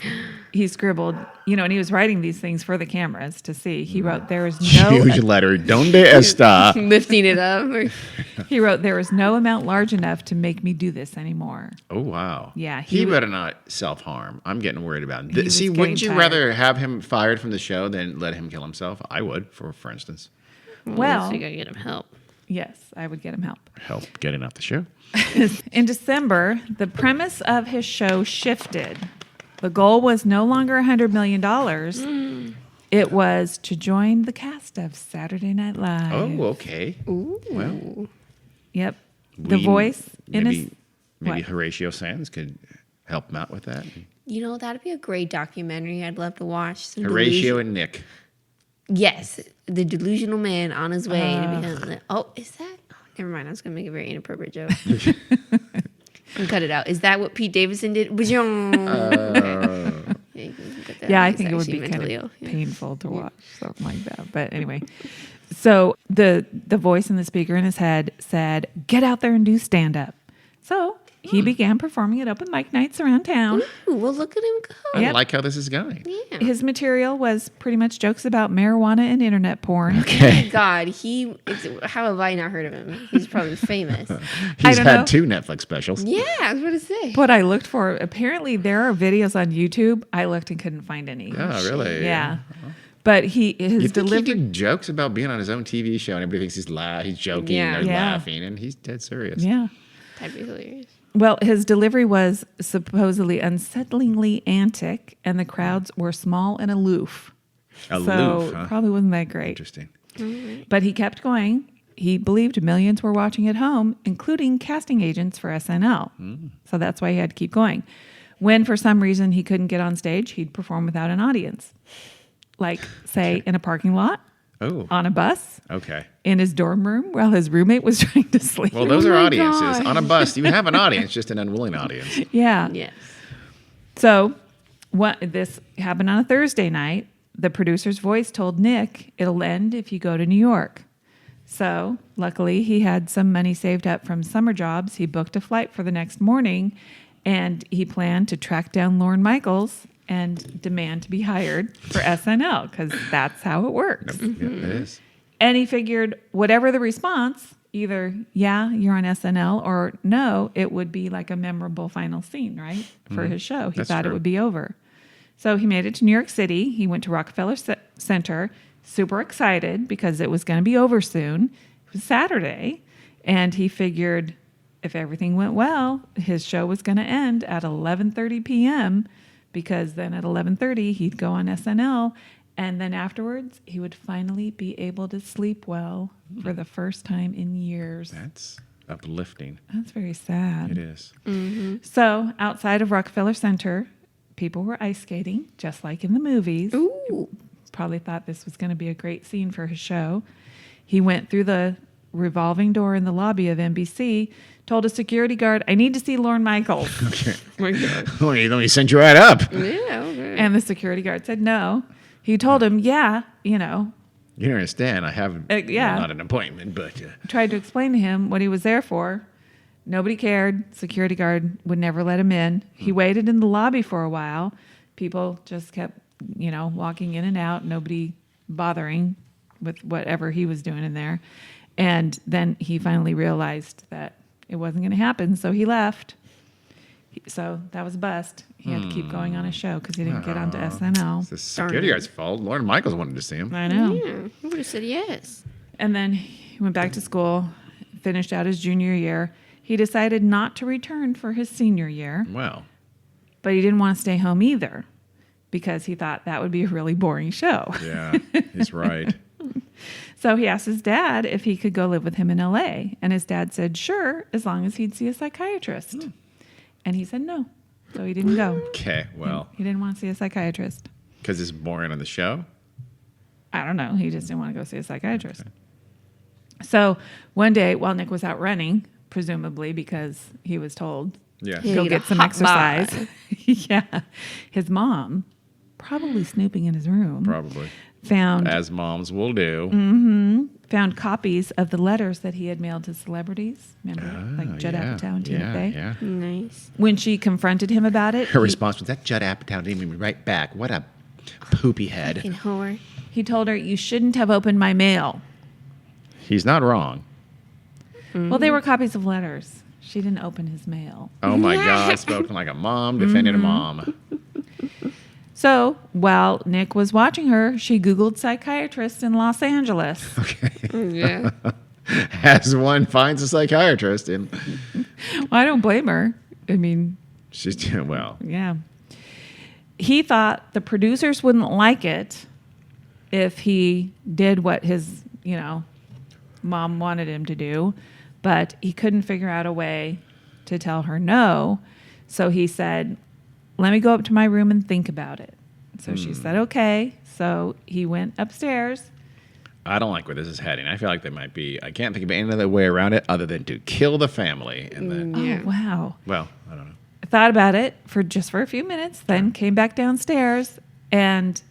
he scribbled, and he was writing these things for the cameras to see. He wrote, there is no... Huge letter. Donde está? Lifting it up. Or, He wrote, there is no amount large enough to make me do this anymore. Oh wow. Yeah, He he better not self-harm. I'm getting worried about He it. was See, getting wouldn't you tired. rather have him fired from the show than let him kill himself? I would, for instance. Well, you gotta get him help. yes, I would get him help. Help getting off the show. In December, the premise of his show shifted. The goal was no longer $100 million. It was to join the cast of Saturday Night Live. Oh, okay. Ooh. Well, Yep. The voice in his... maybe what? Horatio Sands could help him out with that. You know, that'd be a great documentary. I'd love to watch. Some Horatio and Nick. Yes, the delusional man on his way to become. Oh, is that? Oh, never mind. I was gonna make a very inappropriate joke. And cut it out. Is that what Pete Davidson did? Yeah, I think it would be kind of painful to watch something like that. But anyway, so the voice in the speaker in his head said, "Get out there and do stand up." So he began performing at open mic nights around town. Ooh, well, look at him go. I Yep. like how this is going. Yeah. His material was pretty much jokes about marijuana and internet porn. Oh my God, how have I not heard of him? He's probably famous. He's don't had know. 2 Netflix specials. Yeah, I was going to say. What I looked for, apparently there are videos on YouTube. I looked and couldn't find any. Oh, really? Yeah. But his You think he delivery. did jokes about being on his own TV show and everybody thinks he's joking Yeah. or Yeah. laughing and he's dead serious. Yeah. That'd be hilarious. Well, his delivery was supposedly unsettlingly antic, and the crowds were small and aloof. Aloof, so huh? probably wasn't that great. Interesting. But he kept going. He believed millions were watching at home, including casting agents for SNL. So that's why he had to keep going. When for some reason he couldn't get on stage, he'd perform without an audience. Like, say, in a parking lot Oh, on a bus okay. in his dorm room while his roommate was trying to sleep. Well, those are my audiences. gosh. On a bus, you have an audience, just an unwilling audience. Yeah. Yes. So this happened on a Thursday night. The producer's voice told Nick, it'll end if you go to New York. So luckily he had some money saved up from summer jobs. He booked a flight for the next morning, and he planned to track down Lorne Michaels and demand to be hired for SNL, because that's how it works. Yep, it is. And he figured whatever the response, either, yeah, you're on SNL, or no, it would be like a memorable final scene, right? For his show. He That's thought it true. would be over. So he made it to New York City. He went to Rockefeller Center, super excited because it was going to be over soon. It was Saturday. And he figured if everything went well, his show was going to end at 11:30 p.m. because then at 11:30 he'd go on SNL, and then afterwards he would finally be able to sleep well for the first time in years. That's uplifting. That's very sad. It is. So outside of Rockefeller Center, people were ice skating, just like in the movies. Ooh. Probably thought this was going to be a great scene for his show. He went through the revolving door in the lobby of NBC, told a security guard, I need to see Lorne Michaels. Okay. Oh my God. Let me send you right up. Yeah. Okay. And the security guard said no. He told him, yeah, You don't understand. I have yeah. not an appointment, but tried to explain to him what he was there for. Nobody cared. Security guard would never let him in. He waited in the lobby for a while. People just kept, walking in and out, nobody bothering with whatever he was doing in there. And then he finally realized that it wasn't going to happen, so he left. So that was a bust. He had to keep going on his show because he didn't get onto it's SNL. the security guard's fault. Lorne Michaels wanted to see him. I know. Yeah. I would have said yes. And then he went back to school, finished out his junior year. He decided not to return for his senior year, Well, but he didn't want to stay home either because he thought that would be a really boring show. yeah, he's right. So he asked his dad if he could go live with him in LA. And his dad said, sure, as long as he'd see a psychiatrist. And he said no. So he didn't go. Okay, well, He didn't want to see a psychiatrist. because it's boring on the show. I don't know. He just didn't want to go see a psychiatrist. So one day while Nick was out running, presumably because he was told, Yeah. Yeah. go Get a get some hot exercise. Yeah. His mom, probably snooping in his room, Probably. found As moms will do. found copies of the letters that he had mailed to celebrities. Remember, like Judd yeah, Apatow and Tina yeah, Fey. yeah. Nice. When she confronted him about it, Her response was, that Judd Apatow didn't even write back. What a poopy head. In whore. he told her, you shouldn't have opened my mail. He's not wrong. Well, they were copies of letters. She didn't open his mail. Oh my God, spoken like a mom defending a mom. So while Nick was watching her, she Googled psychiatrists in Los Angeles. Okay. Yeah. As one finds a psychiatrist, and Well, I don't blame her. I mean, she's doing well. yeah. He thought the producers wouldn't like it if he did what his, mom wanted him to do, but he couldn't figure out a way to tell her no. So he said, let me go up to my room and think about it. So she said, okay. So he went upstairs. I don't like where this is heading. I feel like they might be. I can't think of any other way around it other than to kill the family, and then. Yeah. Oh, wow. Well, I don't know. I thought about it for a few minutes, then came back downstairs, and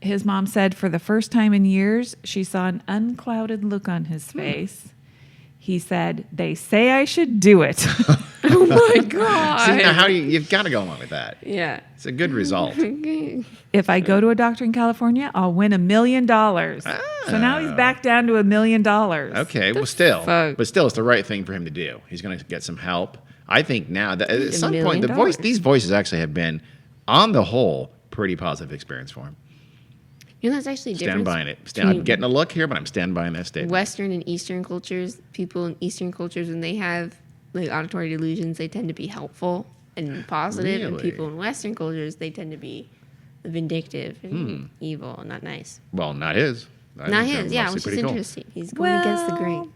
his mom said for the first time in years, she saw an unclouded look on his face. He said, they say I should do it. Oh my God. See, now you've got to go along with that. Yeah. It's a good result. Okay. If I go to a doctor in California, I'll win $1 million. So now he's back down to $1 million. Okay, well, still, fuck? but still, it's the right thing for him to do. He's going to get some help. I think now that at some $1 point, million. these voices actually have been, on the whole, pretty positive experience for him. That's actually Stand different. by it. I'm getting a look here, but I'm standing by that statement. Western and Eastern cultures, people in Eastern cultures, when they have like auditory delusions, they tend to be helpful and positive, and Really? people in Western cultures, they tend to be vindictive and evil and not nice. Well, not his. I Not think they're his, yeah, mostly which is pretty cool. interesting. He's going against the grain.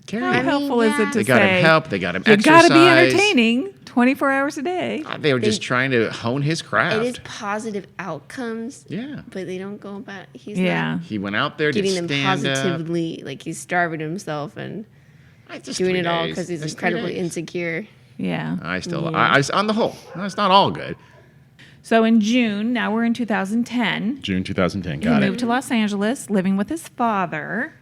Carrie, How helpful is it to they got him say, help. They got him you exercise. got to be entertaining 24 hours a day. They were just trying to hone his craft. It is positive outcomes. Yeah. But they don't go about. He's Yeah. not He went out there, did giving them stand up. positively. Like he's starving himself and Just doing 3 it all days. because he's Just 3 incredibly days. insecure. Yeah. On the whole, it's not all good. So in June, now we're in 2010, June 2010, he moved to Los Angeles, living with his father,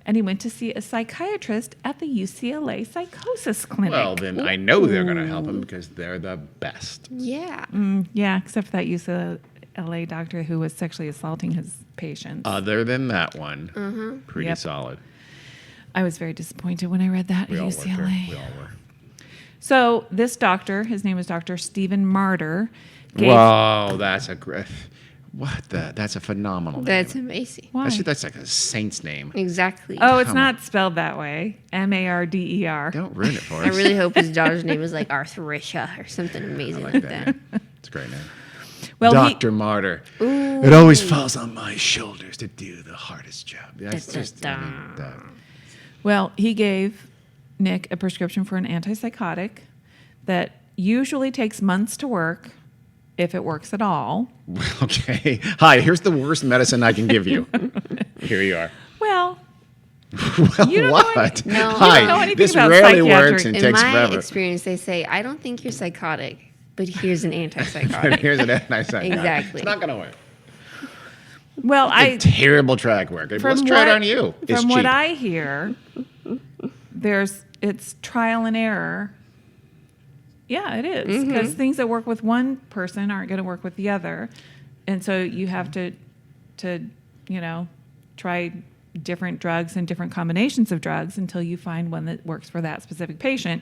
and he went to see a psychiatrist at the UCLA psychosis clinic. Well, then I know they're going to help him because they're the best. Yeah. Yeah, except for that UCLA doctor who was sexually assaulting his patients. Other than that one, pretty Yep. solid. I was very disappointed when I read that We at all worked there. UCLA. We all were. So this doctor, his name is Dr. Stephen Martyr. Whoa, that's a great. That's a phenomenal name. That's amazing. Why? That's like a saint's name. Exactly. Oh, it's Come not spelled that way. Marder. Don't ruin it for us. I really hope his daughter's name is like Arthuricia or something amazing I like like that. that. It's a great name. Well, Dr. Martyr. It always falls on my shoulders to do the hardest job. That's just. Well, he gave Nick a prescription for an antipsychotic that usually takes months to work, if it works at all. Okay. Hi, here's the worst medicine I can give you. Here you are. Well, Well, You don't know what? any- No. You Hi, don't know anything this about rarely psychiatric. works and In takes my forever. experience, they say, I don't think you're psychotic, but here's an antipsychotic. Here's an antipsychotic. Exactly. It's not going to work. well, It's a terrible track record. Let's try it on you. It's From cheap. what I hear, it's trial and error. Yeah, it is because things that work with one person aren't going to work with the other, and so you have to try different drugs and different combinations of drugs until you find one that works for that specific patient,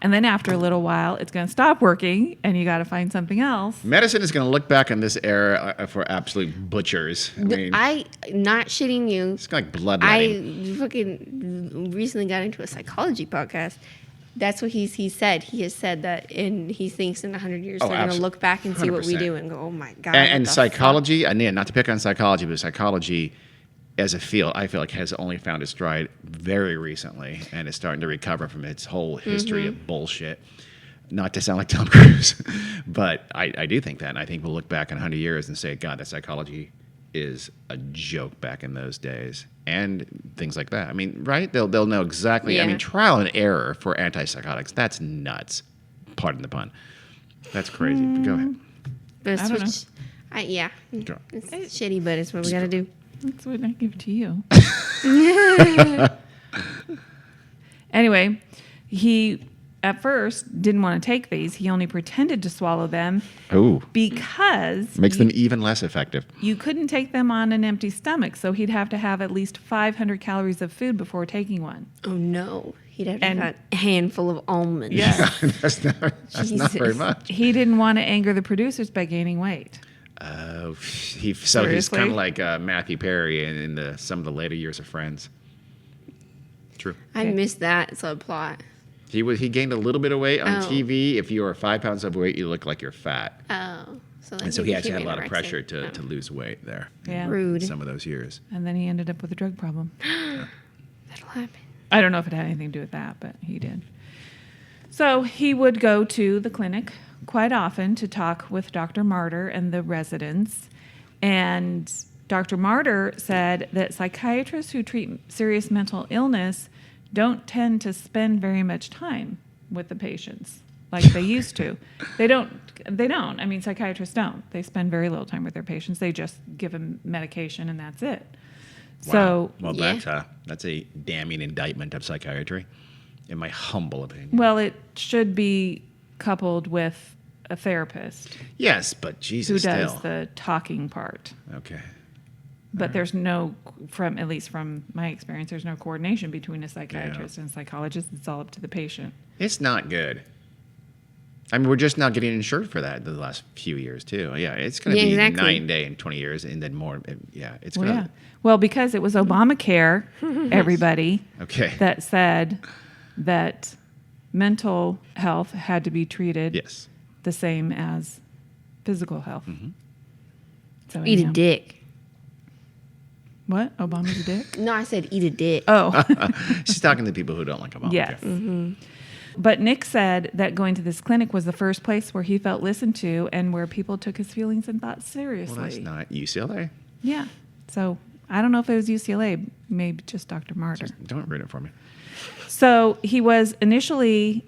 and then after a little while, it's going to stop working, and you got to find something else. Medicine is going to look back on this era for absolute butchers. I mean, I not shitting you. it's like bloodletting. I fucking recently got into a psychology podcast. That's what he said. He has said that, and he thinks in 100 years they're going to look back and see what we 100%. do and go, oh my god. And what the psychology, and yeah, not to pick on psychology, but psychology as a field, I feel like has only found its stride very recently and is starting to recover from its whole history of bullshit. Not to sound like Tom Cruise, but I do think that. And I think we'll look back in 100 years and say, God, that psychology is a joke back in those days. And things like that. I mean, right? They'll know exactly. I Yeah. mean, trial and error for antipsychotics, that's nuts. Pardon the pun. That's crazy. But go ahead. But I don't know. yeah. Go. It's shitty, but it's what we got to do. That's what I give to you. Anyway, he at first didn't want to take these. He only pretended to swallow them Ooh. because Makes them even less effective. you couldn't take them on an empty stomach. So he'd have to have at least 500 calories of food before taking one. Oh no. He'd have to And- have a handful of almonds. Yeah. that's not very Jesus. much. He didn't want to anger the producers by gaining weight. He's Seriously? kind of like Matthew Perry in some of the later years of Friends. True. I missed that subplot. He gained a little bit of weight on Oh. TV. If you are 5 pounds overweight, you look like you're fat. Oh. So And so he actually had a became lot of anorexic. pressure to Oh. lose weight there. Yeah. Rude. Some of those years. And then he ended up with a drug problem. That'll happen. I don't know if it had anything to do with that, but he did. So he would go to the clinic quite often to talk with Dr. Martyr and the residents. And Dr. Martyr said that psychiatrists who treat serious mental illness don't tend to spend very much time with the patients like they used to. They don't. I mean, psychiatrists don't. They spend very little time with their patients. They just give them medication and that's it. So, Wow. Well, Yeah. that's a damning indictment of psychiatry, in my humble opinion. well, it should be coupled with a therapist Yes, but who Jesus, does still. the talking part. Okay. But there's no, at least from my experience, there's no coordination between a psychiatrist and a psychologist. It's all up to the patient. It's not good. I mean, we're just not getting insured for that the last few years, too. Yeah, it's going to Yeah, be exactly. 9 day in 20 years and then more. Yeah, it's Well, going yeah. to. Well, because it was Obamacare, everybody, Okay. that said that mental health had to be treated Yes. the same as physical health. So Eat a anyhow. dick. What? Obama's a dick? No, I said eat a dick. Oh, She's talking to people who don't like Obamacare. yes. But Nick said that going to this clinic was the first place where he felt listened to and where people took his feelings and thoughts seriously. Well, that's not UCLA. Yeah. So I don't know if it was UCLA, maybe just Dr. Martyr. Don't read it for me. So he was initially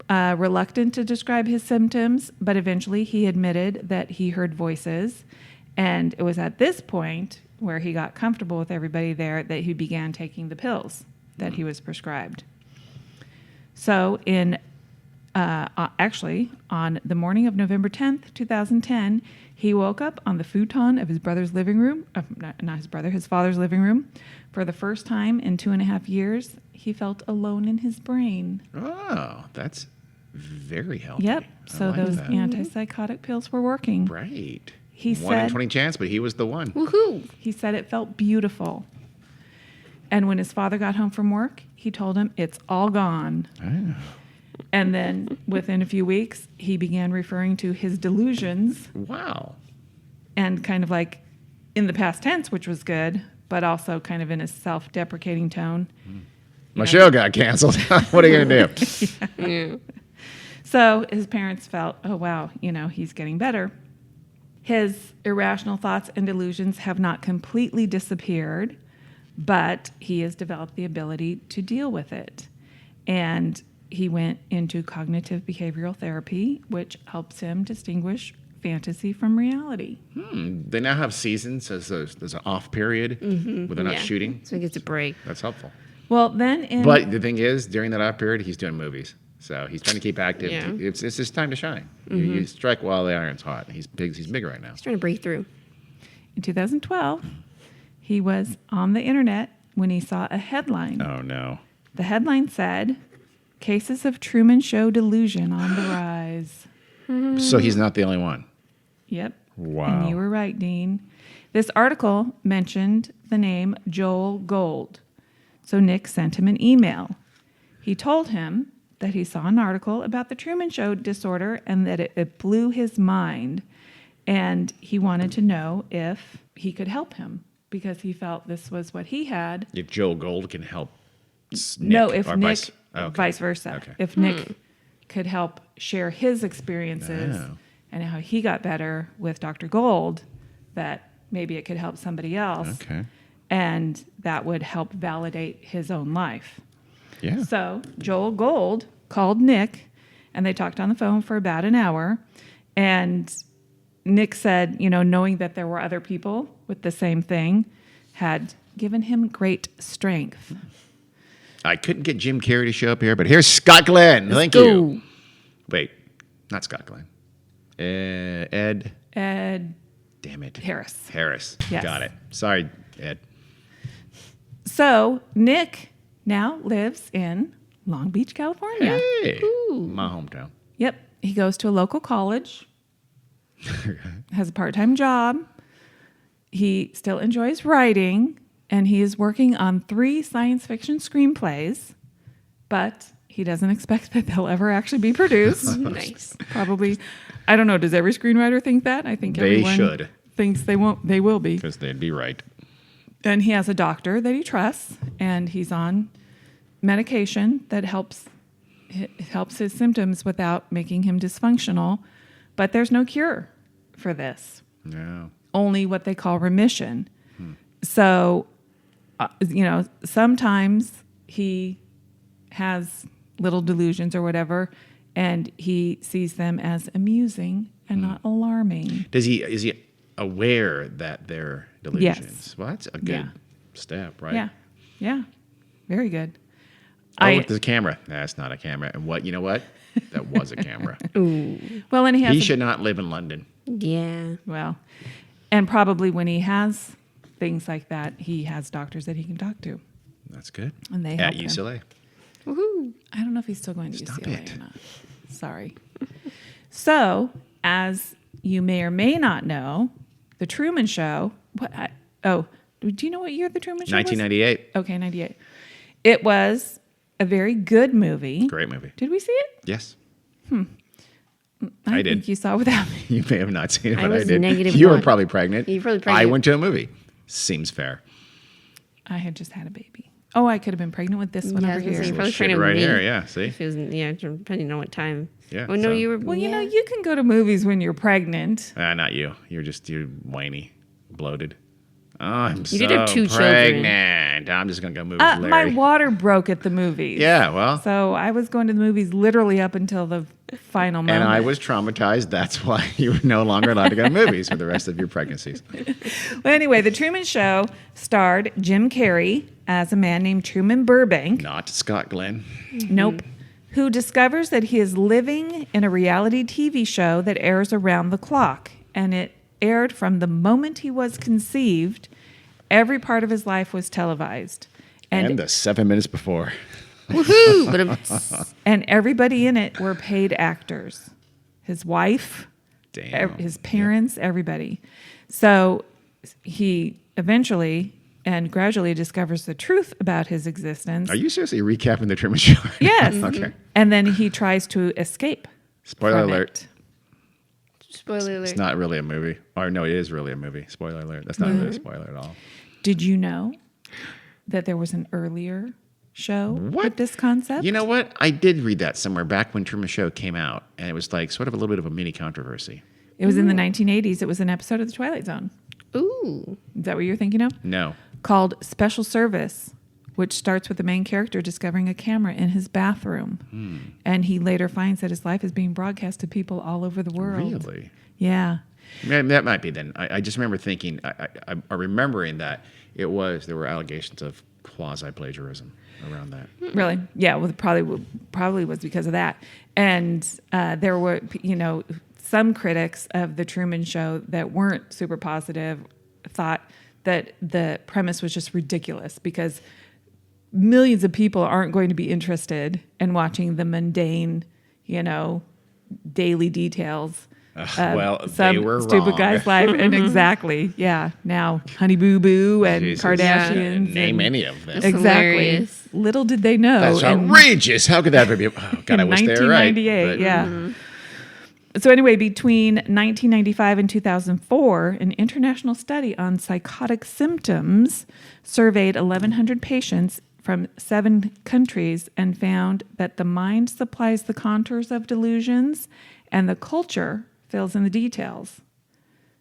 reluctant to describe his symptoms, but eventually he admitted that he heard voices. And it was at this point where he got comfortable with everybody there that he began taking the pills that he was prescribed. So actually, on the morning of November 10th, 2010, he woke up on the futon of his brother's living room, not his brother, his father's living room. For the first time in 2.5 years, he felt alone in his brain. Oh, that's very healthy. Yep. I So like those that. antipsychotic pills were working. Right. He 1 in said 20 chance, but he was the one. Woohoo! he said it felt beautiful. And when his father got home from work, he told him it's all gone. Oh. And then within a few weeks, he began referring to his delusions Wow. and kind of like in the past tense, which was good, but also kind of in a self-deprecating tone. My show got canceled. What are you going to do? Yeah. So his parents felt, oh, wow, he's getting better. His irrational thoughts and delusions have not completely disappeared, but he has developed the ability to deal with it. And he went into cognitive behavioral therapy, which helps him distinguish fantasy from reality. They now have seasons, so there's an off period where they're not Yeah. shooting. So he gets a break. That's helpful. Well, then But the thing is, during that off period, he's doing movies. So he's trying to keep active. Yeah. It's his time to shine. You strike while the iron's hot. He's big. He's big right now. He's trying to break through. in 2012, he was on the internet when he saw a headline. Oh, no. The headline said, "Cases of Truman Show delusion on the rise." So he's not the only one. Yep. Wow. And you were right, Dean. This article mentioned the name Joel Gold. So Nick sent him an email. He told him that he saw an article about the Truman Show disorder and that it blew his mind. And he wanted to know if he could help him because he felt this was what he had. If Joel Gold can help Nick, No, if or Nick, okay. vice versa. Okay. If Nick could help share his experiences Oh. and how he got better with Dr. Gold, that maybe it could help somebody else. Okay. And that would help validate his own life. Yeah. So Joel Gold called Nick, and they talked on the phone for about an hour. And Nick said, knowing that there were other people with the same thing had given him great strength. I couldn't get Jim Carrey to show up here, but here's Scott Glenn. Thank go. you. Wait, not Scott Glenn. Ed. Damn it. Harris. Harris. Yes. Got it. Sorry, Ed. So Nick now lives in Long Beach, California. Hey. My hometown. Yep. He goes to a local college, has a part-time job. He still enjoys writing, and he is working on 3 science fiction screenplays, but he doesn't expect that they'll ever actually be produced. Nice. Probably. I don't know. Does every screenwriter think that? I think They everyone should. thinks they won't. They will be. Because they'd be right. And he has a doctor that he trusts, and he's on medication that helps his symptoms without making him dysfunctional. But there's no cure for this. No. Only what they call remission. So, sometimes he has little delusions or whatever, and he sees them as amusing and not alarming. Is he aware that they're delusions? Well, that's a good Yeah. step, right? Yeah. Yeah. Very good. Oh, there's a camera. That's not a camera. And you know what? That was a camera. Well, and he has He should not live in London. Yeah. well, and probably when he has things like that, he has doctors that he can talk to, That's good. and they At help him. UCLA. Woohoo. I don't know if he's still going to Stop UCLA it. or not. Sorry. So, as you may or may not know, the Truman Show. Do you know what year the Truman Show was? 1998. Okay, 98. It was a very good movie. Great movie. Did we see it? Yes. I did. think you saw it without me. You may have not seen it, I but I was did. -1. You were probably pregnant. You were probably I pregnant. went to a movie. Seems fair. I had just had a baby. Oh, I could have been pregnant with this one Yeah, I over was gonna say, here. you're probably Shit pregnant right with me. here, yeah. See? If it was, yeah, depending on what time. Yeah, Oh no, so- you were. Well, yeah. you can go to movies when you're pregnant. Not you. You're whiny, bloated. Oh, I'm You did have two children. pregnant. I'm just gonna go move with My Larry. water broke at the movies. Yeah, well, So I was going to the movies literally up until the final moment. and I was traumatized. That's why you were no longer allowed to go to movies for the rest of your pregnancies. Well, anyway, The Truman Show starred Jim Carrey as a man named Truman Burbank. Not Scott Glenn. Nope. Who discovers that he is living in a reality TV show that airs around the clock. And it aired from the moment he was conceived. Every part of his life was televised. And the 7 minutes before. Woohoo! But And everybody in it were paid actors. His wife, Damn. his parents, everybody. So he eventually and gradually discovers the truth about his existence. Are you seriously recapping the Truman Show? Yes. Okay. And then he tries to escape. Spoiler from alert. it. spoiler alert. It's not really a movie. Or no, it is really a movie. Spoiler alert. That's not really a spoiler at all. Did you know that there was an earlier show What? with this concept? You know what? I did read that somewhere back when Truman Show came out, and it was like sort of a little bit of a mini controversy. It was in the 1980s. It was an episode of The Twilight Zone. Ooh. Is that what you're thinking of? No. Called Special Service, which starts with the main character discovering a camera in his bathroom. And he later finds that his life is being broadcast to people all over the world. Really? Yeah. That might be then. I just remember thinking, I'm remembering that there were allegations of quasi plagiarism around that. Really? Yeah. Well, probably was because of that. And there were, some critics of the Truman Show that weren't super positive thought that the premise was just ridiculous because millions of people aren't going to be interested in watching the mundane, daily details. Well, Some they were stupid wrong. guy's life, and exactly, yeah. Now, Honey Boo Boo and Jesus. Kardashians. Name and- any of them. That's Exactly. hilarious. Little did they know. That's in- outrageous. How could that be? Oh, God, I in wish they were right. 1998, but- yeah. So anyway, between 1995 and 2004, an international study on psychotic symptoms surveyed 1,100 patients from 7 countries and found that the mind supplies the contours of delusions and the culture fills in the details.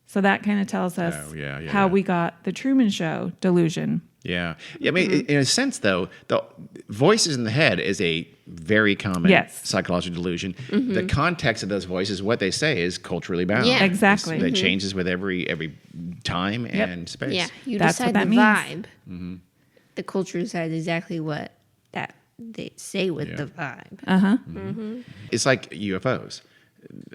So that kind of tells us how we got the Truman Show delusion. Yeah. I mean, in a sense, though, the voices in the head is a very common Yes. psychological delusion. The context of those voices, what they say, is culturally bound. Yeah. Exactly. It changes with every time and space. Yeah, you That's what decide the that means. vibe. The culture decides exactly what that they say with the vibe. Uh-huh. It's like UFOs.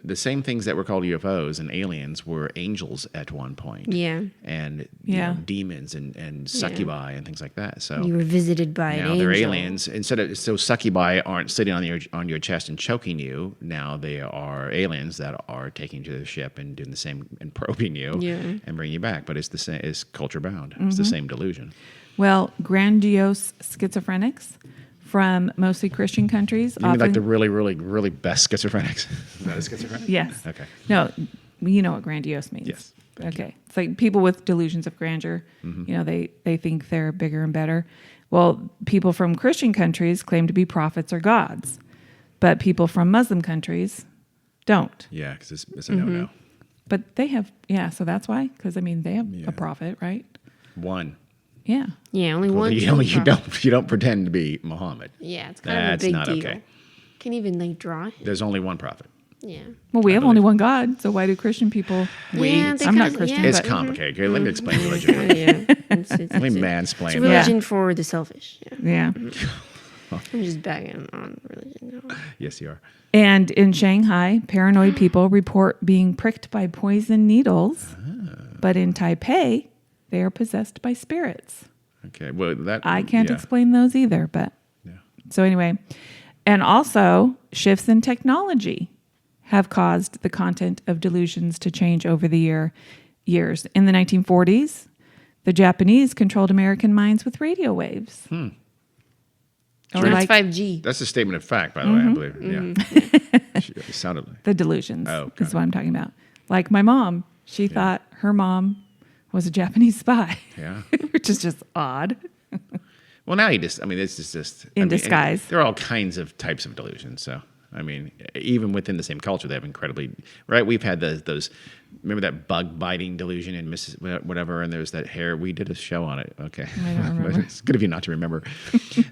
The same things that were called UFOs and aliens were angels at one point. Yeah. And Yeah. demons and succubi and things like that. So You were visited by an now angel. they're aliens. So succubi aren't sitting on your chest and choking you. Now they are aliens that are taking you to the ship and doing the same and probing you and bringing you back. But it's the same. It's culture bound. It's the same delusion. Well, grandiose schizophrenics from mostly Christian countries. You mean like the really, really, really best schizophrenics? Is that a schizophrenic? Yes. Okay. No, you know what grandiose means. Yes. Okay. It's like people with delusions of grandeur. They think they're bigger and better. Well, people from Christian countries claim to be prophets or gods, but people from Muslim countries don't. Yeah, because it's a no-no. But they have, so that's why, because they have a prophet, right? One. Yeah. Yeah, only Well, one. you don't pretend to be Muhammad. Yeah, it's kind That's of a big not deal. okay. Can't even draw. There's only one prophet. Yeah. Well, we have only one God, so why do Christian people? Yeah, they I'm not kinda- Christian, yeah. It's but complicated. Okay, let me explain religion. Yeah. Let me It's mansplain a that. religion for the selfish. Yeah. yeah. I'm just bagging on religion now. Yes, you are. And in Shanghai, paranoid people report being pricked by poison needles, but in Taipei, they are possessed by spirits. Okay, well, that... I can't yeah. explain those either, but Yeah. so anyway. And also, shifts in technology have caused the content of delusions to change over the years. In the 1940s, the Japanese controlled American minds with radio waves. Or That's like 5G. That's a statement of fact, by the way, I believe. Yeah. It sounded like... the delusions Oh, got is it. what I'm talking about. Like my mom, she thought her mom was a Japanese spy, Yeah. which is just odd. Well, now this is just In disguise. There are all kinds of types of delusions. So, I mean, even within the same culture, they have incredibly, right? We've had those, remember that bug biting delusion in Mrs. whatever, and there's that hair. We did a show on it. Okay. I don't remember. It's good of you not to remember.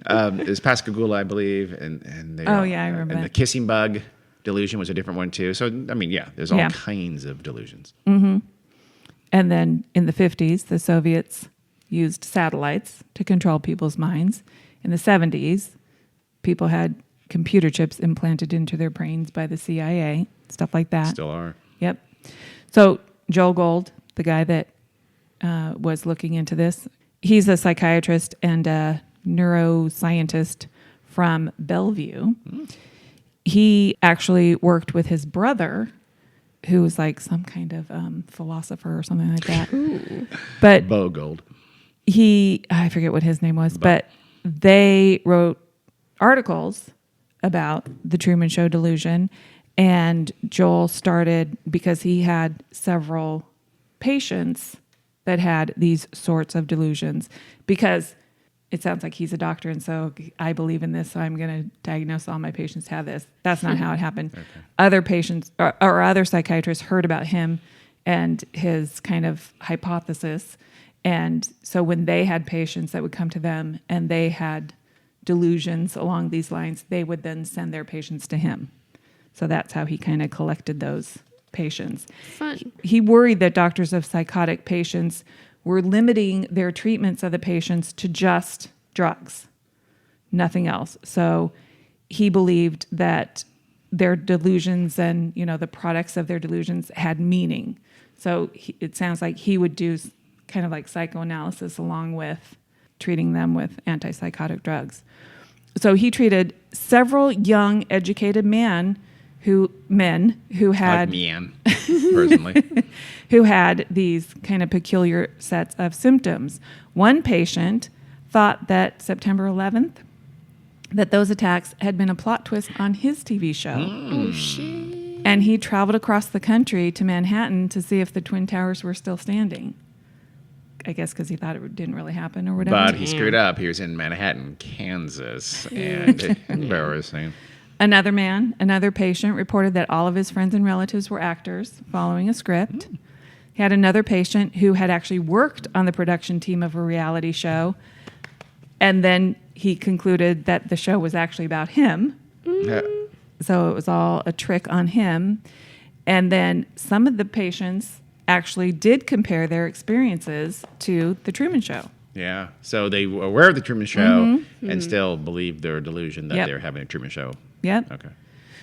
There's Pascagoula, I believe, and they Oh, yeah, I remember and that. the kissing bug delusion was a different one too. So, I mean, yeah, there's all Yeah. kinds of delusions. And then in the 50s, the Soviets used satellites to control people's minds. In the 70s, people had computer chips implanted into their brains by the CIA, stuff like that. Still are. Yep. So Joel Gold, the guy that was looking into this, he's a psychiatrist and a neuroscientist from Bellevue. He actually worked with his brother, who was like some kind of philosopher or something like that. But Bo Gold. I forget what his name was, but they wrote articles about the Truman Show delusion. And Joel started, because he had several patients that had these sorts of delusions, because it sounds like he's a doctor, and so I believe in this, so I'm going to diagnose all my patients have this. That's not how it happened. Okay. Other patients or other psychiatrists heard about him and his kind of hypothesis. And so when they had patients that would come to them and they had delusions along these lines, they would then send their patients to him. So that's how he kind of collected those patients. Fun. He worried that doctors of psychotic patients were limiting their treatments of the patients to just drugs, nothing else. So he believed that their delusions and, the products of their delusions had meaning. So it sounds like he would do kind of like psychoanalysis along with treating them with antipsychotic drugs. So he treated several young, educated men who had Like Mean, personally. who had these kind of peculiar sets of symptoms. One patient thought that September 11th, that those attacks had been a plot twist on his TV show. Oh, shit. And he traveled across the country to Manhattan to see if the Twin Towers were still standing. I guess because he thought it didn't really happen or whatever. But he screwed up. He was in Manhattan, Kansas, and embarrassing. Another patient reported that all of his friends and relatives were actors following a script. He had another patient who had actually worked on the production team of a reality show, and then he concluded that the show was actually about him. So it was all a trick on him. And then some of the patients actually did compare their experiences to the Truman Show. Yeah. So they were aware of the Truman Show and still believed their delusion that they were having a Truman Show. Yep. Okay.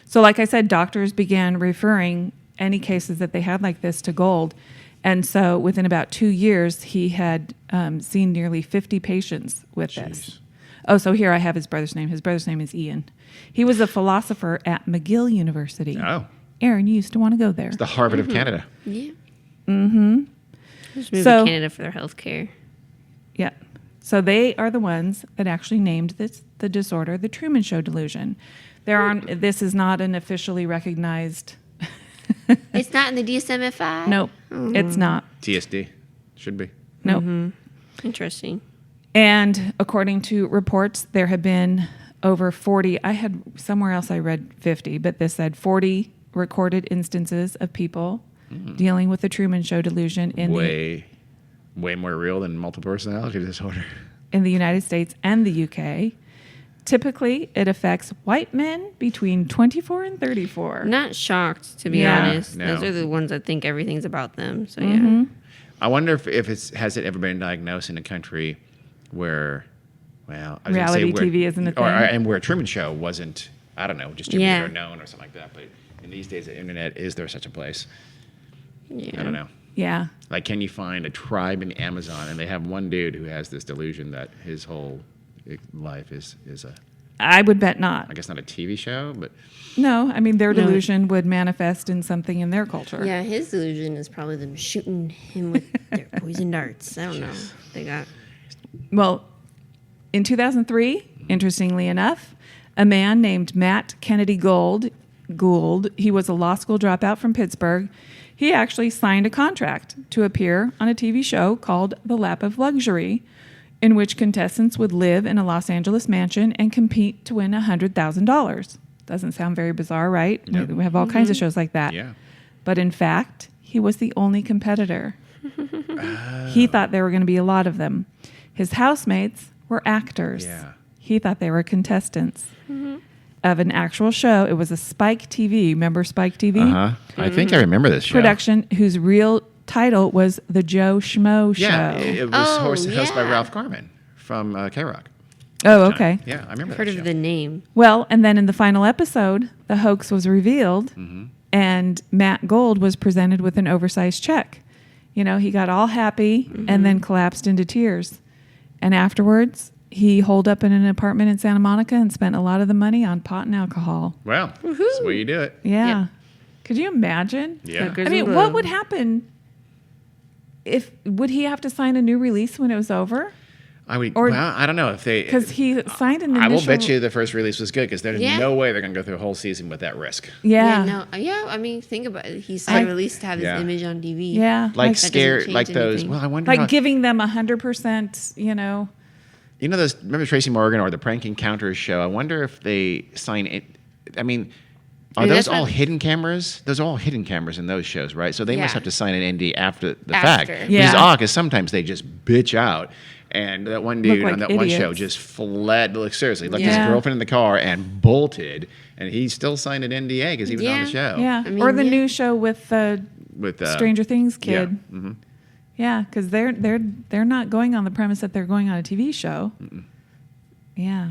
So like I said, doctors began referring any cases that they had like this to Gold. And so within about 2 years, he had seen nearly 50 patients with this. Oh, so here I have his brother's name. His brother's name is Ian. He was a philosopher at McGill University. Oh. Aaron, you used to want to go there. It's the Harvard of Canada. Yeah. Mm-hmm. Just moved So- to Canada for their health care. Yeah. So they are the ones that actually named the disorder the Truman Show delusion. This is not an officially recognized. It's not in the DSM-5? Nope, it's not. TSD. Should be. Nope. Interesting. And according to reports, there have been over 40. I had somewhere else I read 50, but this said 40 recorded instances of people dealing with the Truman Show delusion Way more real than multiple personality disorder. in the United States and the UK. Typically, it affects white men between 24 and 34. Not shocked, to be Yeah. honest. No. Those are the ones that think everything's about them. So, yeah. I wonder if has it ever been diagnosed in a country where, well, I was gonna say Reality where- TV isn't a thing. and where Truman Show wasn't, I don't know, distributed Yeah. or known or something like that. But in these days of the internet, is there such a place? Yeah. I don't know. Yeah. Like, can you find a tribe in the Amazon and they have one dude who has this delusion that his whole life is a, I would bet not. I guess not a TV show, but No, I mean, their No. delusion would manifest in something in their culture. Yeah, his delusion is probably them shooting him with their poison darts. I don't know. They got... Well, in 2003, interestingly enough, a man named Matt Kennedy Gould, he was a law school dropout from Pittsburgh. He actually signed a contract to appear on a TV show called The Lap of Luxury, in which contestants would live in a Los Angeles mansion and compete to win $100,000. Doesn't sound very bizarre, right? Nope. We have all kinds of shows like that. Yeah. But in fact, he was the only competitor. He thought there were going to be a lot of them. His housemates were actors. Yeah. He thought they were contestants of an actual show. It was a Spike TV. Remember Spike TV? Uh-huh. I think I remember this show. Production whose real title was The Joe Schmo Show. Yeah, it was Oh, hosted by yeah. Ralph Garman from K-Rock. Oh, okay. Yeah, I remember Heard that of show. the name. Well, and then in the final episode, the hoax was revealed, and Matt Gold was presented with an oversized check. You know, he got all happy and then collapsed into tears. And afterwards, he holed up in an apartment in Santa Monica and spent a lot of the money on pot and alcohol. Well, that's the way you do it. Yeah. Yeah. Could you imagine? Yeah. Hookers I mean, and what blow. would happen would he have to sign a new release when it was over? Or- Well, I don't know if they... Because he signed an initial... I will bet you the first release was good because there's Yeah. no way they're going to go through a whole season with that risk. Yeah. I mean, think about it. He signed a release to have his Yeah. image on TV. Yeah. Like doesn't scared, change like those... anything. Well, I wonder how... Like giving them 100%, you know. You know those? Remember Tracy Morgan or the Prank Encounters show? I wonder if they sign it. I mean, are mean, those that's all not- hidden cameras? Those are all hidden cameras in those shows, right? So they must Yeah. have to sign an ND after the After. fact. Yeah. Which is odd because sometimes they just bitch out. And that one dude like on that one show idiots. just fled. Like seriously, left Yeah. his girlfriend in the car and bolted. And he still signed an NDA because he was on Yeah. the show. Yeah. I mean, or the yeah. new show with the With Stranger Things kid. Yeah. Mhm. Yeah, because they're not going on the premise that they're going on a TV show. Yeah.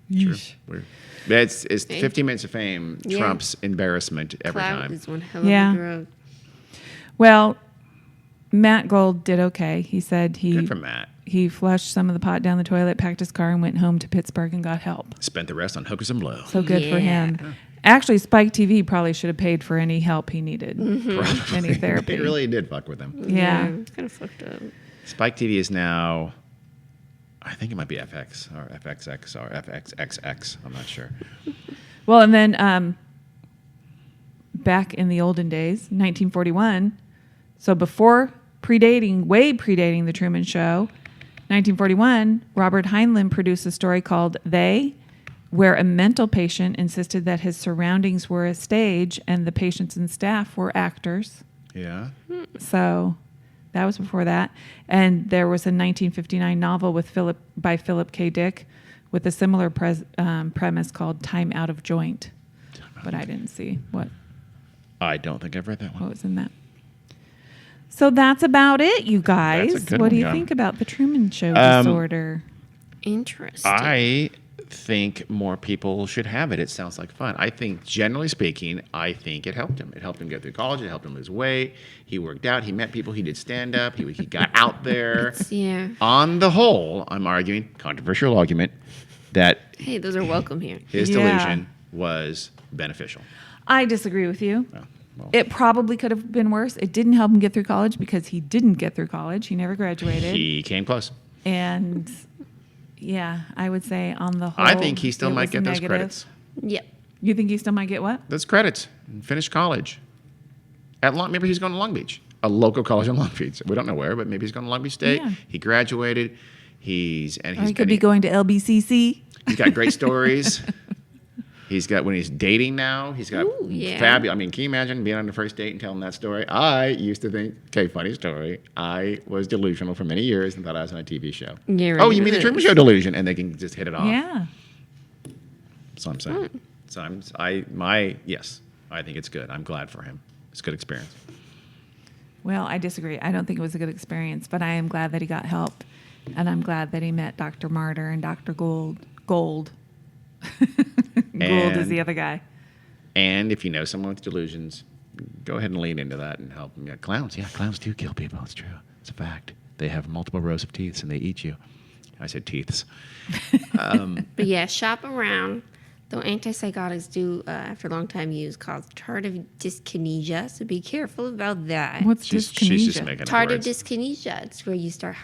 True. Yeesh. Weird. But it's 15 minutes of fame Yeah. trumps embarrassment every Clout time. is one hell of Yeah. a drug. Well, Matt Gold did okay. He said Good for Matt. he flushed some of the pot down the toilet, packed his car, and went home to Pittsburgh and got help. Spent the rest on hookers and blow. So good for Yeah. him. Actually, Spike TV probably should have paid for any help he needed, any therapy. They really did fuck with him. Yeah. It's kind of fucked up. Spike TV is now, I think it might be FX or FXX or FXXX. I'm not sure. Well, and then back in the olden days, 1941, so way predating The Truman Show, 1941, Robert Heinlein produced a story called They, where a mental patient insisted that his surroundings were a stage and the patients and staff were actors. Yeah. So that was before that. And there was a 1959 novel by Philip K. Dick with a similar premise called Time Out of Joint. But I didn't see what I don't think I've read that one. was in that. So that's about it, you guys. That's a good What do one, you yeah. think about the Truman Show disorder? Interesting. I think more people should have it. It sounds like fun. I think, generally speaking, I think it helped him. It helped him get through college. It helped him lose weight. He worked out. He met people. He did stand up. He got out there. Yeah. On the whole, I'm arguing, controversial argument, that Hey, those are welcome here. his Yeah. delusion was beneficial. I disagree with you. Well, It probably could have been worse. It didn't help him get through college because he didn't get through college. He never graduated. he came close. And yeah, I would say on the whole, I think he still it might was get those negative. credits. Yep. You think he still might get what? Those credits. Finish college. Maybe he's going to Long Beach, a local college in Long Beach. We don't know where, but maybe he's going to Long Beach State. Yeah. He graduated. Or He's he could be going to LBCC. He's got great stories. He's got, when he's dating now, he's got Ooh, yeah. fabulous. I mean, can you imagine being on the first date and telling that story? I used to think, okay, funny story. I was delusional for many years and thought I was on a TV show. Yeah, right. Oh, you mean the Truman Show delusion? And they can just hit it off. Yeah. So I'm saying. So yes, I think it's good. I'm glad for him. It's a good experience. Well, I disagree. I don't think it was a good experience, but I am glad that he got help. And I'm glad that he met Dr. Martyr and Dr. Gold. Gold is the other guy. And if you know someone with delusions, go ahead and lean into that and help them. Yeah, clowns do kill people. It's true. It's a fact. They have multiple rows of teeth and they eat you. I said teeths. But yeah, shop around. Though antipsychotics do, after a long time use, cause tardive dyskinesia. So be careful about that. What's She's dyskinesia? just making up Tardive words. dyskinesia? It's where you start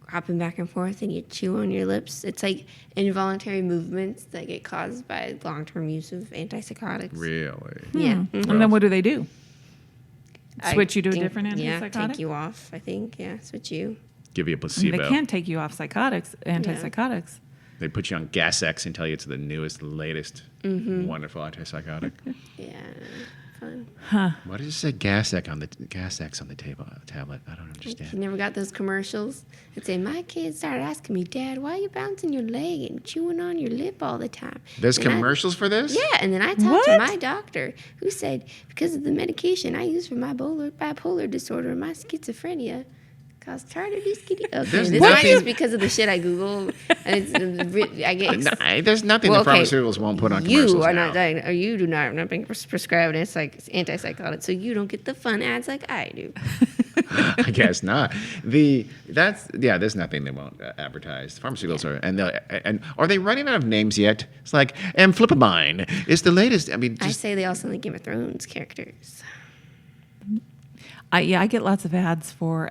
hopping back and forth and you chew on your lips. It's like involuntary movements that get caused by long-term use of antipsychotics. Really? Yeah. And then what do they do? I Switch you to a think- different Yeah, antipsychotic? take you off, I think. Yeah, switch you. give you a They placebo. can't take you off antipsychotics. They put you on Gas X and tell you it's the newest, latest, wonderful antipsychotic. Yeah, fun. Why does it say Gas X on the tablet? I don't understand. You never got those commercials that say, my kids started asking me, Dad, why are you bouncing your leg and chewing on your lip all the time? There's And commercials for this? Yeah, and then I talked to What? my doctor who said, because of the medication I use for my bipolar disorder and my schizophrenia, caused tardive dyskinesia. Okay, There's this nothing- is because of the shit I Google. And I get There's nothing Well, the okay, pharmaceuticals won't put on commercials you are now. not diagnosed, or you do not being prescribed antipsychotic, so you don't get the fun ads like I do. I guess not. There's nothing they won't advertise. Pharmaceuticals are, and are they running out of names yet? It's like Amflipamine. It's the latest. I mean, I just say they all sound like Game of Thrones characters. I get lots of ads for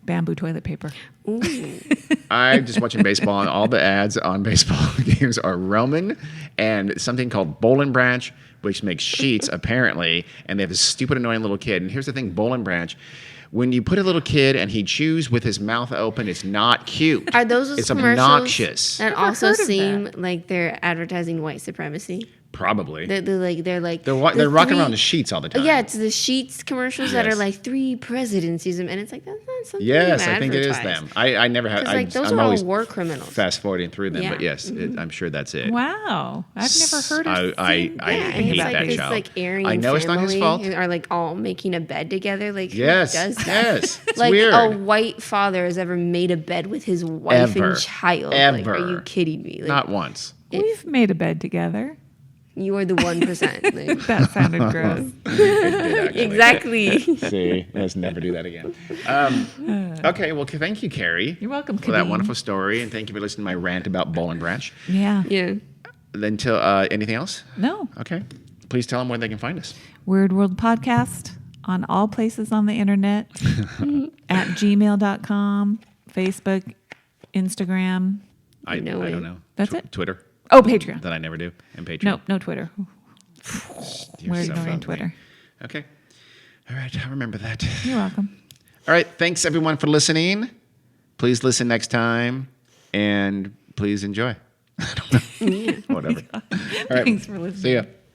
bamboo toilet paper. Ooh. I'm just watching baseball, and all the ads on baseball games are Roman and something called Boll and Branch, which makes sheets apparently, and they have this stupid, annoying little kid. And here's the thing, Boll and Branch. When you put a little kid and he chews with his mouth open, it's not cute. Are those It's commercials obnoxious. that Never also heard of seem that. like they're advertising white supremacy? Probably. They're They're the rocking three- around the sheets all the time. Yeah, it's the Sheets commercials that are Yes. like 3 presidencies, and it's like that's not something. Yes, you I think it is advertise. them. I never had. Because like those I'm are all always war criminals. fast forwarding through them, but Yeah. yes, I'm sure that's it. Wow, I've never heard of. I Yeah, hate and it's like that this child. like Aryan I know it's not his family fault. who are like all making a bed together. Like Yes, who does that? yes, it's like weird. a white father has ever made a bed with his wife Ever. and child. Like, are Ever. you kidding me? Like, Not once. We've made a bed together. you are the 1%. Like, That sounded gross. exactly. See, let's never do that again. Okay, well, thank you, Carrie. You're welcome, for that Kadeen. wonderful story, and thank you for listening to my rant about Boll and Branch. Yeah. Yeah. Until anything else? No. Okay, please tell them where they can find us. Weird World Podcast on all places on the internet at gmail.com, Facebook, Instagram. I No way. don't know. That's it? Twitter. Oh, Patreon. That I never do, and Patreon. No, no Twitter. You're We're so ignoring friendly. Twitter. Okay. All right, I remember that. You're welcome. All right, thanks everyone for listening. Please listen next time, and please enjoy. I don't know. Whatever. All right. Thanks for listening. See ya.